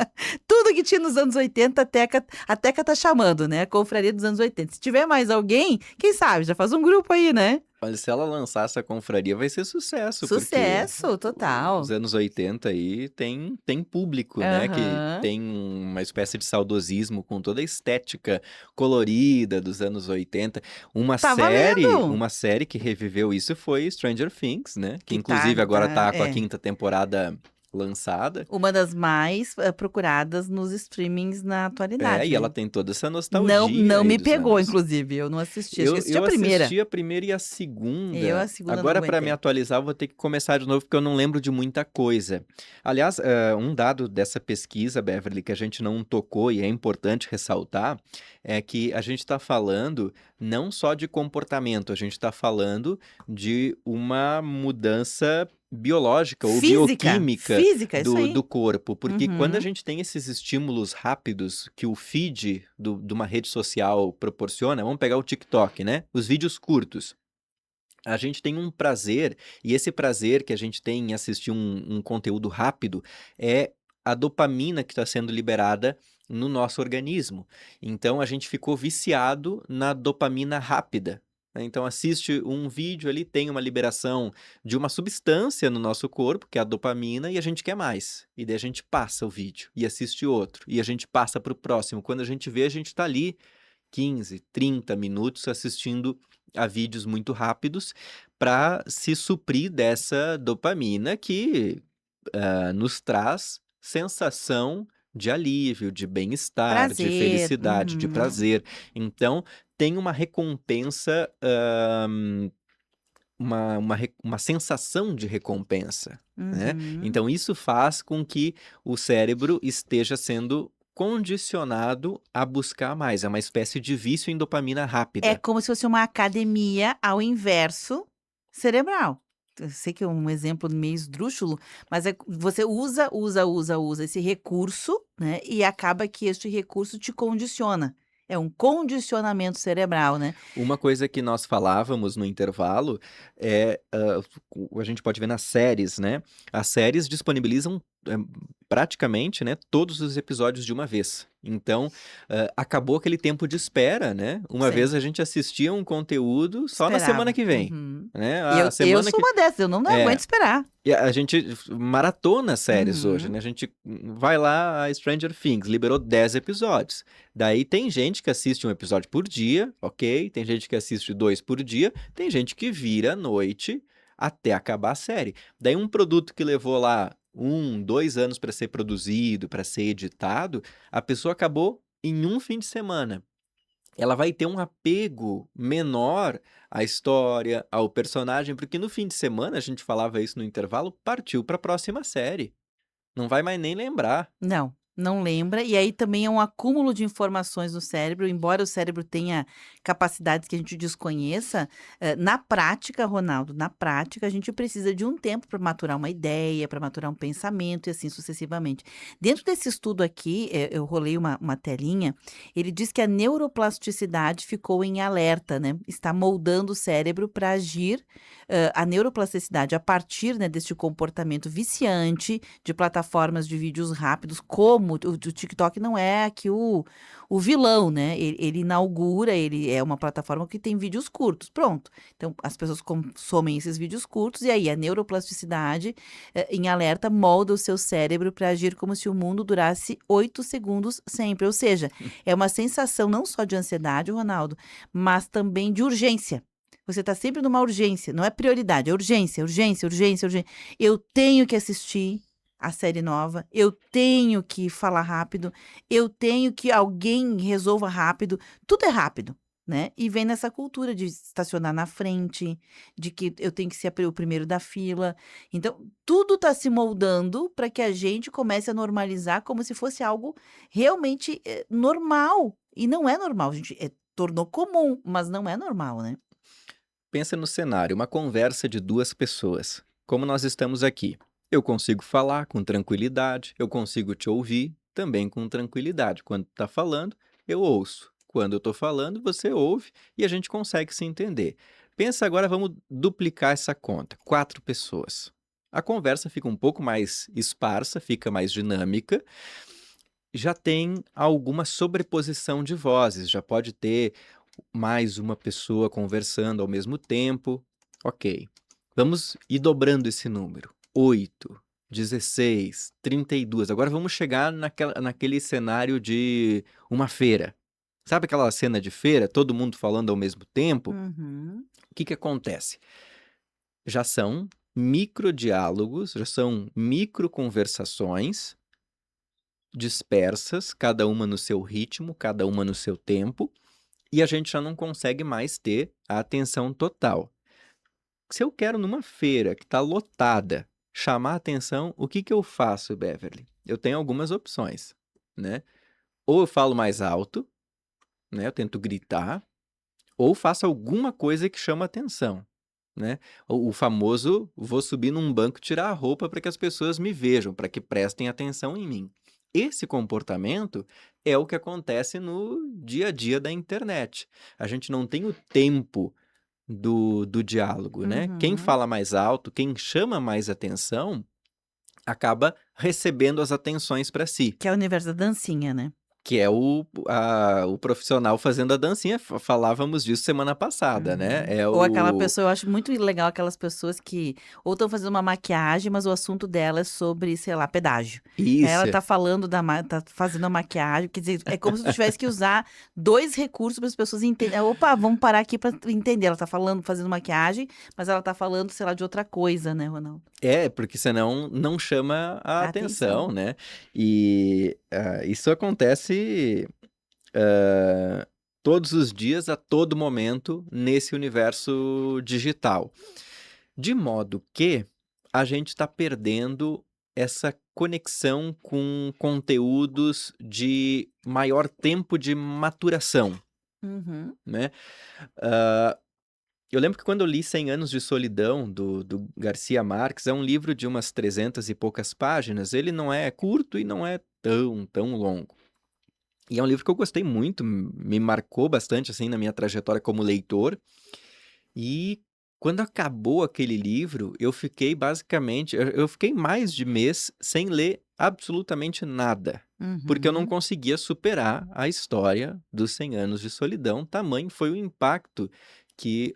Tudo que tinha nos anos 80, a Teca tá chamando, né, a confraria dos anos 80. Se tiver mais alguém, quem sabe, já faz um grupo aí, né? Olha, se ela lançar essa confraria, vai ser sucesso. Sucesso, total. Os anos 80 aí tem público, né? Que tem uma espécie de saudosismo com toda a estética colorida dos anos 80. Uma série que reviveu isso foi Stranger Things, né? Que inclusive agora tá com a 5ª temporada lançada. Uma das mais procuradas nos streamings na atualidade. E ela tem toda essa nostalgia. Não me pegou, inclusive. Eu não assisti. Eu assisti a primeira. Eu assisti a primeira e a segunda. A segunda Agora, não para me atualizar, eu vou ter que começar de novo, porque eu não lembro de muita coisa. Aliás, um dado dessa pesquisa, Beverly, que a gente não tocou e é importante ressaltar, é que a gente está falando não só de comportamento, a gente está falando de uma mudança biológica ou bioquímica do corpo. Porque quando a gente tem esses estímulos rápidos que o feed de uma rede social proporciona, vamos pegar o TikTok, né? Os vídeos curtos. A gente tem um prazer, e esse prazer que a gente tem em assistir um conteúdo rápido é a dopamina que está sendo liberada no nosso organismo. Então, a gente ficou viciado na dopamina rápida, né? Então, assiste um vídeo ali, tem uma liberação de uma substância no nosso corpo, que é a dopamina, e a gente quer mais. E daí a gente passa o vídeo e assiste outro, e a gente passa para o próximo. Quando a gente vê, a gente está ali 15, 30 minutos assistindo a vídeos muito rápidos para se suprir dessa dopamina que nos traz sensação de alívio, de bem-estar, de Prazer. felicidade, de Uhum. prazer. Então, tem uma recompensa, uma sensação de recompensa, né? Uhum. Então, isso faz com que o cérebro esteja sendo condicionado a buscar mais. É uma espécie de vício em dopamina É rápida. como se fosse uma academia ao inverso cerebral. Eu sei que é um exemplo meio esdrúxulo, mas você usa esse recurso, né? E acaba que este recurso te condiciona. É um condicionamento cerebral, né? Uma coisa que nós falávamos no intervalo é, a gente pode ver nas séries, né? As séries disponibilizam praticamente, né, todos os episódios de uma vez. Então, acabou aquele tempo de espera, né? Uma Sim. vez a gente assistia um conteúdo só na semana Esperava. que vem, Uhum. né? Eu A semana sou que... uma dessas, eu não aguento esperar. E a gente maratona séries hoje, Uhum. né? A gente vai lá, a Stranger Things liberou 10 episódios. Daí tem gente que assiste um episódio por dia, ok? Tem gente que assiste 2 por dia. Tem gente que vira à noite até acabar a série. Daí um produto que levou lá 1, 2 anos para ser produzido, para ser editado, a pessoa acabou em um fim de semana. Ela vai ter um apego menor à história, ao personagem, porque no fim de semana, a gente falava isso no intervalo, partiu para a próxima série. Não vai mais nem lembrar. Não lembra. E aí também é um acúmulo de informações no cérebro, embora o cérebro tenha capacidades que a gente desconheça, na prática, Ronaldo, na prática, a gente precisa de um tempo para maturar uma ideia, para maturar um pensamento e assim sucessivamente. Dentro desse estudo aqui, eu rolei uma telinha, ele diz que a neuroplasticidade ficou em alerta, né? Está moldando o cérebro para agir, a neuroplasticidade a partir, né, deste comportamento viciante de plataformas de vídeos rápidos, como o TikTok não é aqui o vilão, né? Ele inaugura, ele é uma plataforma que tem vídeos curtos, pronto. Então, as pessoas consomem esses vídeos curtos e aí a neuroplasticidade em alerta molda o seu cérebro para agir como se o mundo durasse 8 segundos sempre. Ou seja, é uma sensação não só de ansiedade, Ronaldo, mas também de urgência. Você está sempre numa urgência, não é prioridade, é urgência, urgência, urgência, urgência. Eu tenho que assistir a série nova, eu tenho que falar rápido, eu tenho que alguém resolva rápido, tudo é rápido, né? E vem nessa cultura de estacionar na frente, de que eu tenho que ser o primeiro da fila. Então, tudo está se moldando para que a gente comece a normalizar como se fosse algo realmente normal. E não é normal, a gente tornou comum, mas não é normal, né? Pensa no cenário, uma conversa de 2 pessoas. Como nós estamos aqui. Eu consigo falar com tranquilidade, eu consigo te ouvir também com tranquilidade. Quando tu tá falando, eu ouço. Quando eu tô falando, você ouve e a gente consegue se entender. Pensa agora, vamos duplicar essa conta. 4 pessoas. A conversa fica um pouco mais esparsa, fica mais dinâmica. Já tem alguma sobreposição de vozes, já pode ter mais uma pessoa conversando ao mesmo tempo. Ok. Vamos ir dobrando esse número. 8, 16, 32. Agora vamos chegar naquele cenário de uma feira. Sabe aquela cena de feira, todo mundo falando ao mesmo tempo? Uhum. O que acontece? Já são microdiálogos, já são microconversações dispersas, cada uma no seu ritmo, cada uma no seu tempo, e a gente já não consegue mais ter a atenção total. Se eu quero numa feira que está lotada, chamar a atenção, o que eu faço, Beverly? Eu tenho algumas opções, né? Ou eu falo mais alto, né? Eu tento gritar, ou faço alguma coisa que chama atenção, né? O famoso, vou subir num banco e tirar a roupa para que as pessoas me vejam, para que prestem atenção em mim. Esse comportamento é o que acontece no dia a dia da internet. A gente não tem o tempo do diálogo, né? Quem Uhum. fala mais alto, quem chama mais atenção, acaba recebendo as atenções para si. Que é o universo da dancinha, né? Que é o profissional fazendo a dancinha. Falávamos disso semana passada, né? É Ou aquela o... pessoa, eu acho muito legal aquelas pessoas que ou estão fazendo uma maquiagem, mas o assunto dela é sobre, sei lá, pedágio. Aí ela Isso. tá falando tá fazendo a maquiagem, quer dizer, é como se tu tivesse que usar 2 recursos para as pessoas entenderem. Opa, vamos parar aqui para entender. Ela tá falando, fazendo maquiagem, mas ela tá falando, sei lá, de outra coisa, né, Ronaldo? Porque senão não chama a A atenção, atenção. né? E isso acontece todos os dias, a todo momento, nesse universo digital. De modo que a gente está perdendo essa conexão com conteúdos de maior tempo de maturação, Uhum. né? Eu lembro que quando eu li 100 Anos de Solidão, do Garcia Marques, é um livro de umas 300 e poucas páginas. Ele não é curto e não é tão longo. E é um livro que eu gostei muito, me marcou bastante, assim, na minha trajetória como leitor. E quando acabou aquele livro, eu fiquei basicamente... Eu fiquei mais de mês sem ler absolutamente nada. Porque eu não Uhum. conseguia superar a história dos 100 Anos de Solidão. Tamanho foi o impacto que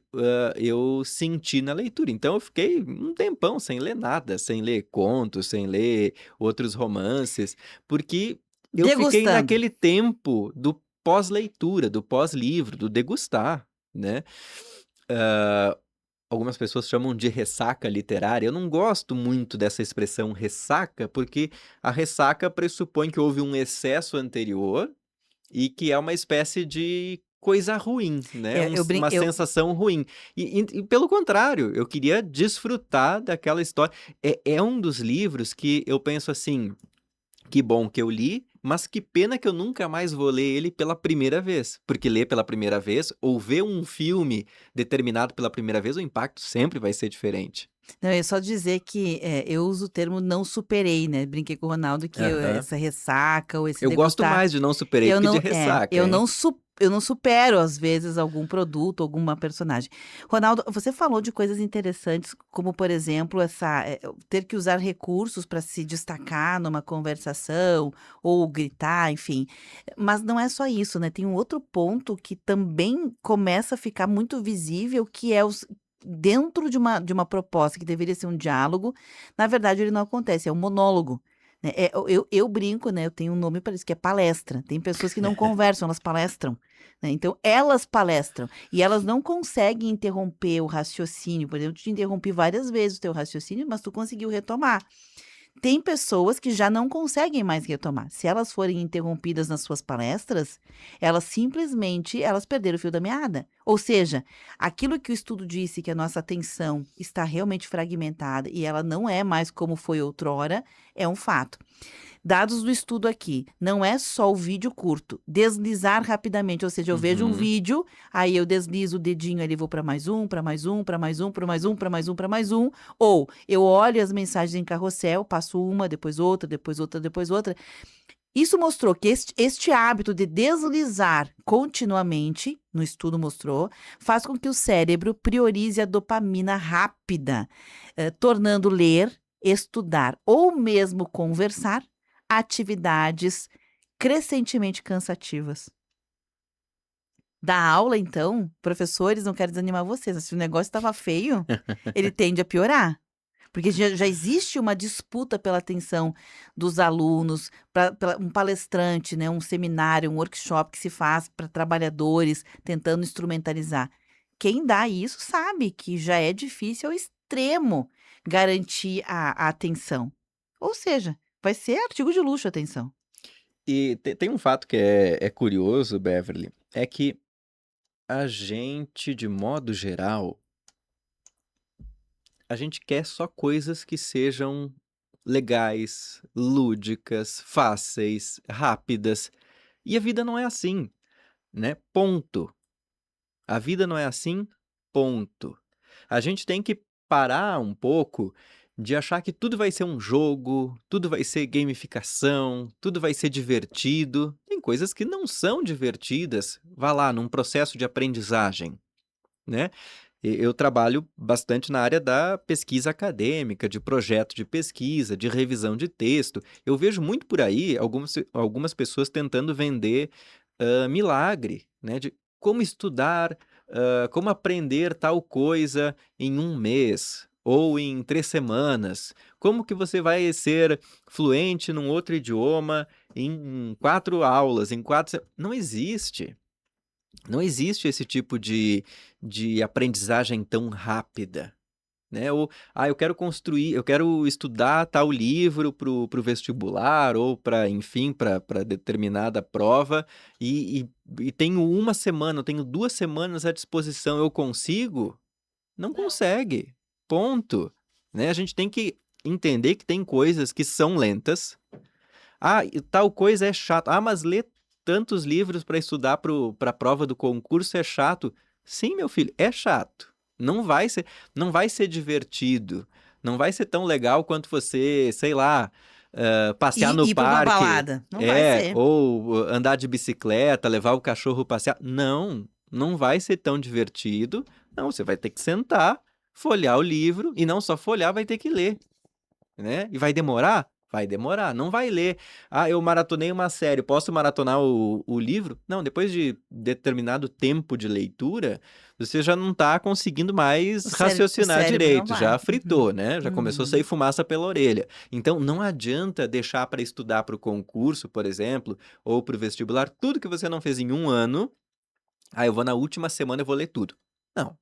eu senti na leitura. Então eu fiquei um tempão sem ler nada, sem ler contos, sem ler outros romances, porque eu fiquei Degustando. naquele tempo do pós-leitura, do pós-livro, do degustar, né? Algumas pessoas chamam de ressaca literária. Eu não gosto muito dessa expressão ressaca, porque a ressaca pressupõe que houve um excesso anterior e que é uma espécie de coisa ruim, né? Eu brin Uma eu sensação ruim. E pelo contrário, eu queria desfrutar daquela história. É um dos livros que eu penso assim, que bom que eu li, mas que pena que eu nunca mais vou ler ele pela primeira vez. Porque ler pela primeira vez, ou ver um filme determinado pela primeira vez, o impacto sempre vai ser diferente. Não, é só dizer que, eu uso o termo "não superei", né, brinquei com o Ronaldo que Aham. essa ressaca ou esse Eu gosto degustar, mais de não superei do que de ressaca, eu hein? não supero, às vezes, algum produto, alguma personagem. Ronaldo, você falou de coisas interessantes, como, por exemplo, ter que usar recursos para se destacar numa conversação ou gritar, enfim. Mas não é só isso, né, tem um outro ponto que também começa a ficar muito visível, que é os dentro de uma proposta que deveria ser um diálogo, na verdade ele não acontece, é um monólogo, né. Eu brinco, né, eu tenho um nome para isso, que é palestra. Tem pessoas que não conversam, elas palestram, né, então elas palestram, e elas não conseguem interromper o raciocínio. Por exemplo, eu te interrompi várias vezes o teu raciocínio, mas tu conseguiu retomar. Tem pessoas que já não conseguem mais retomar. Se elas forem interrompidas nas suas palestras, elas perderam o fio da meada. Ou seja, aquilo que o estudo disse, que a nossa atenção está realmente fragmentada e ela não é mais como foi outrora, é um fato. Dados do estudo aqui, não é só o vídeo curto, deslizar rapidamente, ou seja, eu vejo um Uhum. vídeo, aí eu deslizo o dedinho ali, vou para mais um, para mais um, para mais um, para mais um, para mais um, para mais um, ou eu olho as mensagens em carrossel, passo uma, depois outra, depois outra, depois outra. Isso mostrou que este hábito de deslizar continuamente, no estudo mostrou, faz com que o cérebro priorize a dopamina rápida, tornando ler, estudar ou mesmo conversar atividades crescentemente cansativas. Dar aula, então, professores, não quero desanimar vocês, mas se o negócio estava feio, ele tende a piorar. Porque já existe uma disputa pela atenção dos alunos, um palestrante, né, um seminário, um workshop que se faz para trabalhadores, tentando instrumentalizar. Quem dá isso sabe que já é difícil ao extremo garantir a atenção. Ou seja, vai ser artigo de luxo a atenção. E tem um fato que é curioso, Beverly, é que a gente, de modo geral, a gente quer só coisas que sejam legais, lúdicas, fáceis, rápidas. E a vida não é assim, né? Ponto. A vida não é assim, ponto. A gente tem que parar um pouco de achar que tudo vai ser um jogo, tudo vai ser gamificação, tudo vai ser divertido. Tem coisas que não são divertidas. Vá lá, num processo de aprendizagem, né? Eu trabalho bastante na área da pesquisa acadêmica, de projeto de pesquisa, de revisão de texto. Eu vejo muito por aí algumas pessoas tentando vender milagre, né? De como estudar, como aprender tal coisa em um mês ou em 3 semanas. Como que você vai ser fluente num outro idioma em 4 aulas, em 4... Não existe. Não existe esse tipo de aprendizagem tão rápida, né? Ou, eu quero estudar tal livro pro vestibular ou enfim, para determinada prova e tenho 1 semana, eu tenho 2 semanas à disposição, eu consigo? Não consegue, ponto, né? A gente tem que entender que tem coisas que são lentas. E tal coisa é chato. Mas ler tantos livros para estudar para a prova do concurso é chato. Sim, meu filho, é chato. Não vai ser divertido. Não vai ser tão legal quanto você, sei lá, passear no Ir pra uma parque. balada. Não vai ser. Ou andar de bicicleta, levar o cachorro passear. Não vai ser tão divertido. Não, você vai ter que sentar, folhear o livro, e não só folhear, vai ter que ler, né? E vai demorar? Vai demorar, não vai ler. Eu maratonei uma série, posso maratonar o livro? Não, depois de determinado tempo de leitura, você já não está conseguindo mais raciocinar direito, já fritou, né? Já começou a sair fumaça pela orelha. Então, não adianta deixar para estudar para o concurso, por exemplo, ou para o vestibular, tudo que você não fez em 1 ano, eu vou na última semana, eu vou ler tudo.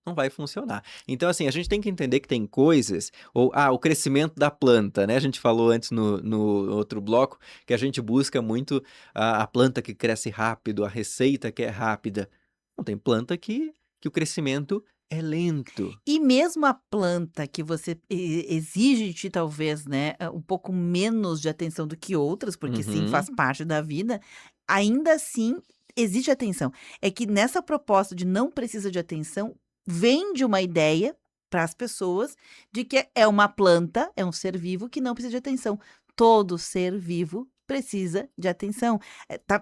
Não vai funcionar. Então, assim, a gente tem que entender que tem coisas, ou o crescimento da planta, né? A gente falou antes no outro bloco que a gente busca muito a planta que cresce rápido, a receita que é rápida. Não, tem planta que o crescimento é lento. E mesmo a planta que você exige de ti, talvez, né, um pouco menos de atenção do que outras, porque sim, faz parte da vida, ainda assim exige atenção. É que nessa proposta de não precisa de atenção, vende uma ideia para as pessoas de que é uma planta, é um ser vivo que não precisa de atenção. Todo ser vivo precisa de atenção.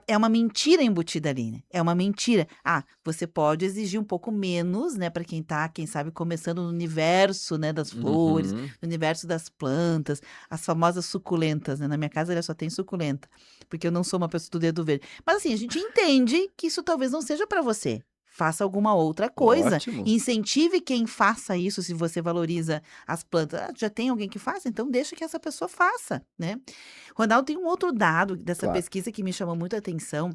É uma mentira embutida ali, né? É uma mentira. Você pode exigir um pouco menos, né, para quem tá, quem sabe, começando no universo, né, das flores, no universo das plantas, as famosas suculentas, né? Na minha casa só tem suculenta, porque eu não sou uma pessoa do dedo verde. Mas assim, a gente entende que isso talvez não seja para você. Faça alguma outra coisa. Ótimo. Incentive quem faça isso, se você valoriza as plantas. Já tem alguém que faça? Então deixa que essa pessoa faça, né? Ronaldo, tem um outro dado dessa Claro. pesquisa que me chamou muito a atenção,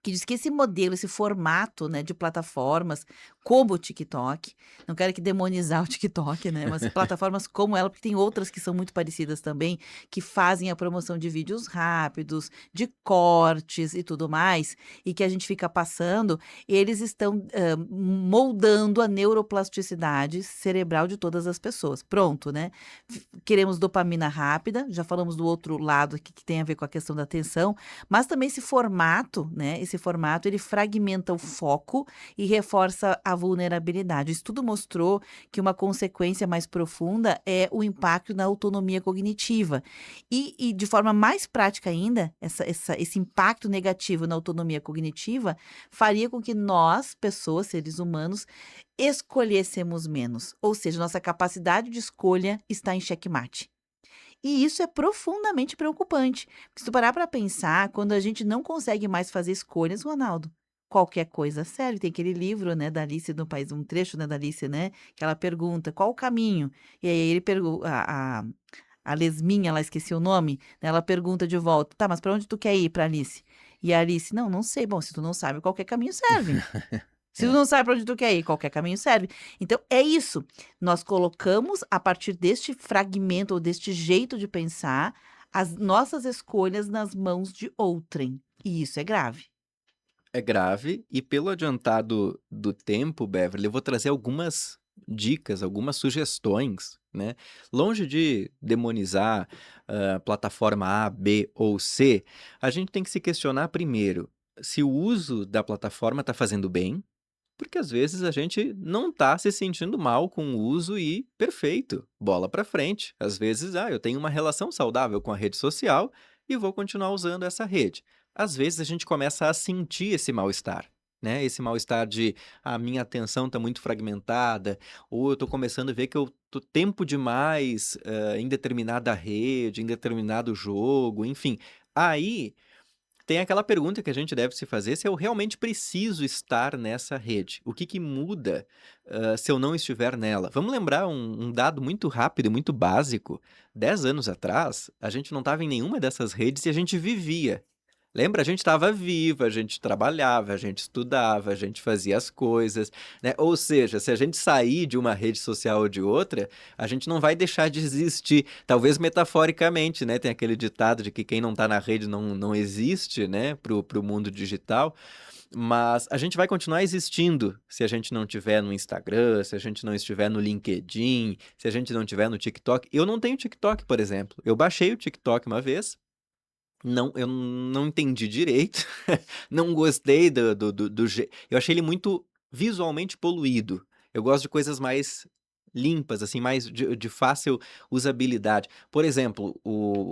que diz que esse modelo, esse formato, né, de plataformas como o TikTok, não quero aqui demonizar o TikTok, né, mas plataformas como ela, porque tem outras que são muito parecidas também, que fazem a promoção de vídeos rápidos, de cortes e tudo mais, e que a gente fica passando, eles estão moldando a neuroplasticidade cerebral de todas as pessoas. Pronto, né? Queremos dopamina rápida, já falamos do outro lado aqui que tem a ver com a questão da atenção, mas também esse formato, né? Esse formato, ele fragmenta o foco e reforça a vulnerabilidade. O estudo mostrou que uma consequência mais profunda é o impacto na autonomia cognitiva. E de forma mais prática ainda, esse impacto negativo na autonomia cognitiva faria com que nós, pessoas, seres humanos, escolhêssemos menos. Ou seja, nossa capacidade de escolha está em xeque-mate. E isso é profundamente preocupante. Porque se tu parar para pensar, quando a gente não consegue mais fazer escolhas, Ronaldo, qualquer coisa serve. Tem aquele livro, né, da Alice no País, um trecho, né, da Alice, né, que ela pergunta, qual o caminho? E aí ele pergunta, a Lesminha, ela esqueci o nome, né, ela pergunta de volta, tá, mas para onde tu quer ir, pra Alice? E a Alice, não sei. Bom, se tu não sabe, qualquer caminho serve. Se tu não sabe para onde tu quer ir, qualquer caminho serve. Então, é isso. Nós colocamos, a partir deste fragmento ou deste jeito de pensar, as nossas escolhas nas mãos de outrem. E isso é grave. É grave, e pelo adiantado do tempo, Beverly, eu vou trazer algumas dicas, algumas sugestões, né? Longe de demonizar plataforma A, B ou C, a gente tem que se questionar primeiro se o uso da plataforma está fazendo bem, porque às vezes a gente não está se sentindo mal com o uso e perfeito, bola para frente. Às vezes, eu tenho uma relação saudável com a rede social e vou continuar usando essa rede. Às vezes a gente começa a sentir esse mal-estar, né? Esse mal-estar de a minha atenção está muito fragmentada, ou eu estou começando a ver que eu tô tempo demais em determinada rede, em determinado jogo, enfim. Aí tem aquela pergunta que a gente deve se fazer se eu realmente preciso estar nessa rede. O que que muda se eu não estiver nela? Vamos lembrar um dado muito rápido e muito básico. 10 anos atrás, a gente não estava em nenhuma dessas redes e a gente vivia. Lembra? A gente estava viva, a gente trabalhava, a gente estudava, a gente fazia as coisas, né? Ou seja, se a gente sair de uma rede social ou de outra, a gente não vai deixar de existir. Talvez metaforicamente, né? Tem aquele ditado de que quem não está na rede não existe, né? Pro mundo digital. Mas a gente vai continuar existindo se a gente não tiver no Instagram, se a gente não estiver no LinkedIn, se a gente não tiver no TikTok. Eu não tenho TikTok, por exemplo. Eu baixei o TikTok uma vez. Não, eu não entendi direito, não gostei eu achei ele muito visualmente poluído. Eu gosto de coisas mais limpas, assim, mais de fácil usabilidade. Por exemplo,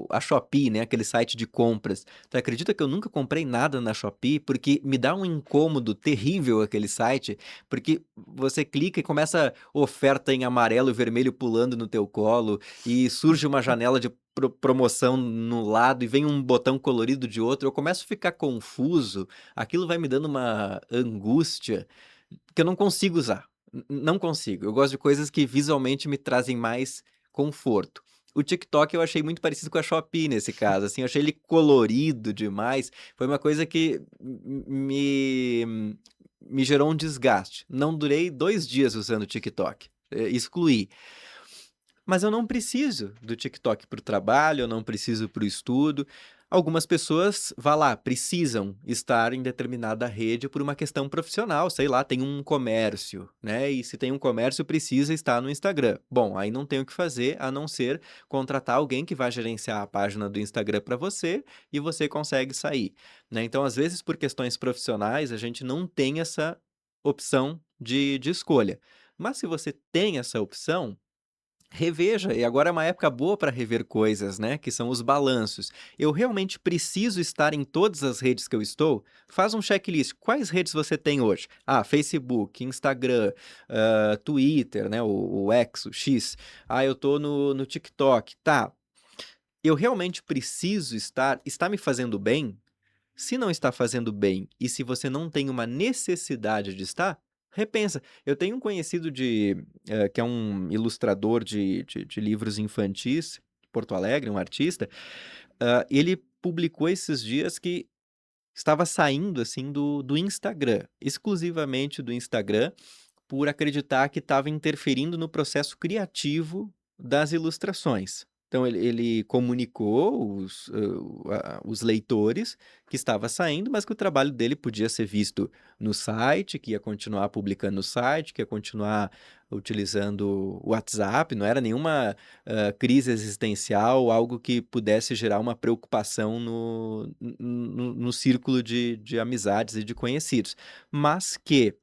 a Shopee, né, aquele site de compras. Tu acredita que eu nunca comprei nada na Shopee? Porque me dá um incômodo terrível aquele site, porque você clica e começa oferta em amarelo e vermelho pulando no teu colo, e surge uma janela de promoção no lado e vem um botão colorido de outro, eu começo a ficar confuso, aquilo vai me dando uma angústia que eu não consigo usar. Não consigo. Eu gosto de coisas que visualmente me trazem mais conforto. O TikTok eu achei muito parecido com a Shopee nesse caso, assim, eu achei ele colorido demais. Foi uma coisa que me gerou um desgaste. Não durei 2 dias usando o TikTok. Excluí. Mas eu não preciso do TikTok para o trabalho, eu não preciso para o estudo. Algumas pessoas, vá lá, precisam estar em determinada rede por uma questão profissional, sei lá, tem um comércio, né? E se tem um comércio, precisa estar no Instagram. Bom, aí não tem o que fazer a não ser contratar alguém que vai gerenciar a página do Instagram para você e você consegue sair, né? Então, às vezes, por questões profissionais, a gente não tem essa opção de escolha. Mas se você tem essa opção, reveja, e agora é uma época boa para rever coisas, né? Que são os balanços. Eu realmente preciso estar em todas as redes que eu estou? Faz um checklist. Quais redes você tem hoje? Ah, Facebook, Instagram, Twitter, né? O X, o X. Ah, eu tô no TikTok. Tá. Eu realmente preciso estar? Está me fazendo bem? Se não está fazendo bem e se você não tem uma necessidade de estar, repensa. Eu tenho um conhecido que é um ilustrador de livros infantis, de Porto Alegre, um artista. Ele publicou esses dias que estava saindo assim do Instagram, exclusivamente do Instagram, por acreditar que estava interferindo no processo criativo das ilustrações. Então ele comunicou os leitores que estava saindo, mas que o trabalho dele podia ser visto no site, que ia continuar publicando no site, que ia continuar utilizando o WhatsApp, não era nenhuma crise existencial, algo que pudesse gerar uma preocupação no círculo de amizades e de conhecidos. Mas que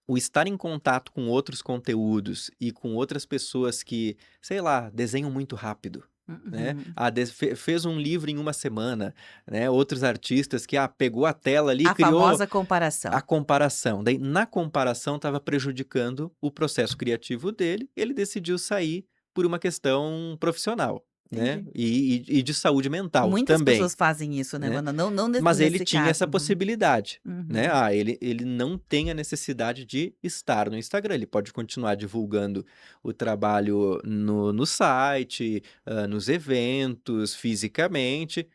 o estar em contato com outros conteúdos e com outras pessoas que, sei lá, desenham muito rápido, né? Uhum. Fez um livro em uma semana, né? Outros artistas que pegou a tela ali e A criou famosa comparação. a comparação. Daí, na comparação, estava prejudicando o processo criativo dele. Ele decidiu sair por uma questão profissional, né? Entendi. E de saúde mental Muitas também, pessoas fazem isso, né, né? Wanda? Não Mas ele nesse tinha caso. essa Uhum. possibilidade, né? Uhum. Ele não tem a necessidade de estar no Instagram. Ele pode continuar divulgando o trabalho no site, nos eventos, fisicamente.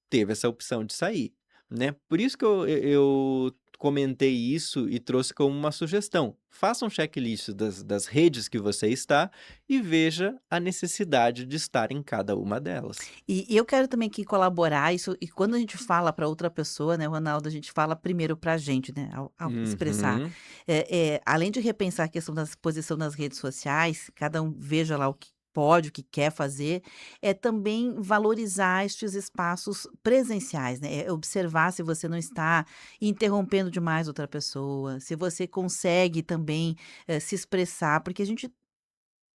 Teve essa opção de sair, né? Por isso que eu comentei isso e trouxe como uma sugestão. Faça um checklist das redes que você está e veja a necessidade de estar em cada uma delas. E eu quero também aqui colaborar isso, e quando a gente fala para outra pessoa, né, Ronaldo, a gente fala primeiro para a gente, né, ao expressar. Uhum. Além de repensar a questão da exposição nas redes sociais, cada um veja lá o que pode, o que quer fazer, é também valorizar estes espaços presenciais, né? É observar se você não está interrompendo demais outra pessoa, se você consegue também se expressar, porque a gente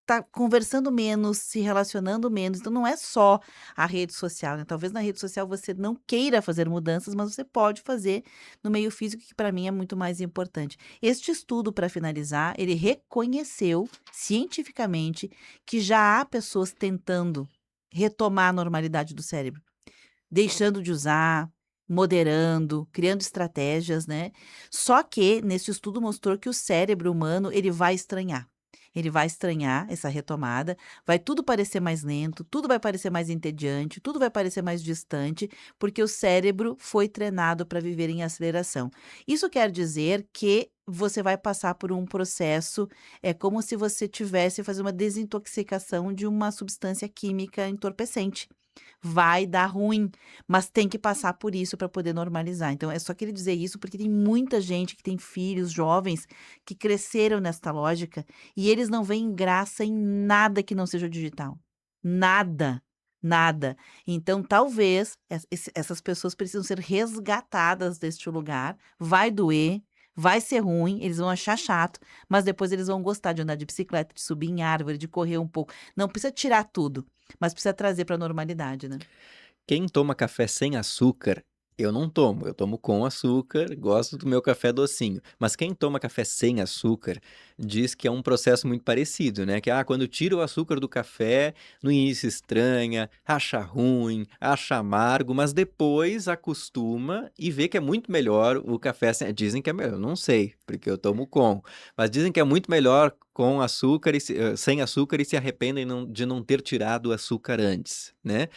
tá conversando menos, se relacionando menos. Então não é só a rede social, né? Talvez na rede social você não queira fazer mudanças, mas você pode fazer no meio físico, que para mim é muito mais importante. Este estudo, para finalizar, ele reconheceu cientificamente que já há pessoas tentando retomar a normalidade do cérebro, deixando de usar, moderando, criando estratégias, né? Só que nesse estudo mostrou que o cérebro humano, ele vai estranhar. Ele vai estranhar essa retomada, vai tudo parecer mais lento, tudo vai parecer mais entediante, tudo vai parecer mais distante, porque o cérebro foi treinado para viver em aceleração. Isso quer dizer que você vai passar por um processo, é como se você tivesse fazendo uma desintoxicação de uma substância química entorpecente. Vai dar ruim, mas tem que passar por isso para poder normalizar. Então, é só querer dizer isso porque tem muita gente que tem filhos jovens que cresceram nesta lógica e eles não veem graça em nada que não seja digital. Nada, nada. Então, talvez essas pessoas precisam ser resgatadas deste lugar. Vai doer, vai ser ruim, eles vão achar chato, mas depois eles vão gostar de andar de bicicleta, de subir em árvore, de correr um pouco. Não precisa tirar tudo, mas precisa trazer para a normalidade, né? Quem toma café sem açúcar, eu não tomo. Eu tomo com açúcar, gosto do meu café docinho. Mas quem toma café sem açúcar diz que é um processo muito parecido, né? Que quando tira o açúcar do café, no início estranha, acha ruim, acha amargo, mas depois acostuma e vê que é muito melhor o café sem. Dizem que é melhor, eu não sei, porque eu tomo com. Mas dizem que é muito melhor com açúcar sem açúcar e se arrependem de não ter tirado o açúcar antes, né?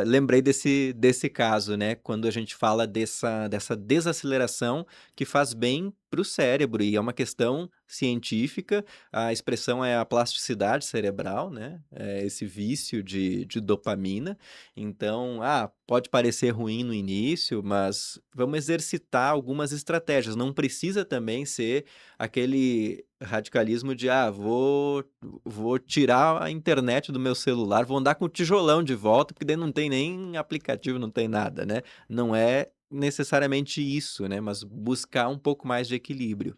Lembrei desse caso, né? Quando a gente fala dessa desaceleração que faz bem para o cérebro, e é uma questão científica, a expressão é a plasticidade cerebral, né? Esse vício de dopamina. Então, pode parecer ruim no início, mas vamos exercitar algumas estratégias. Não precisa também ser aquele radicalismo de vou tirar a internet do meu celular, vou andar com o tijolão de volta, porque daí não tem nem aplicativo, não tem nada, né? Não é necessariamente isso, né? Mas buscar um pouco mais de equilíbrio.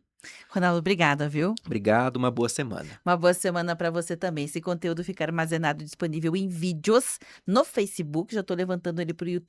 Ronaldo, obrigada, viu? Obrigado, uma boa semana. Uma boa semana para você também. Esse conteúdo fica armazenado e disponível em vídeos no Facebook. Já estou levantando ele para o YouTube.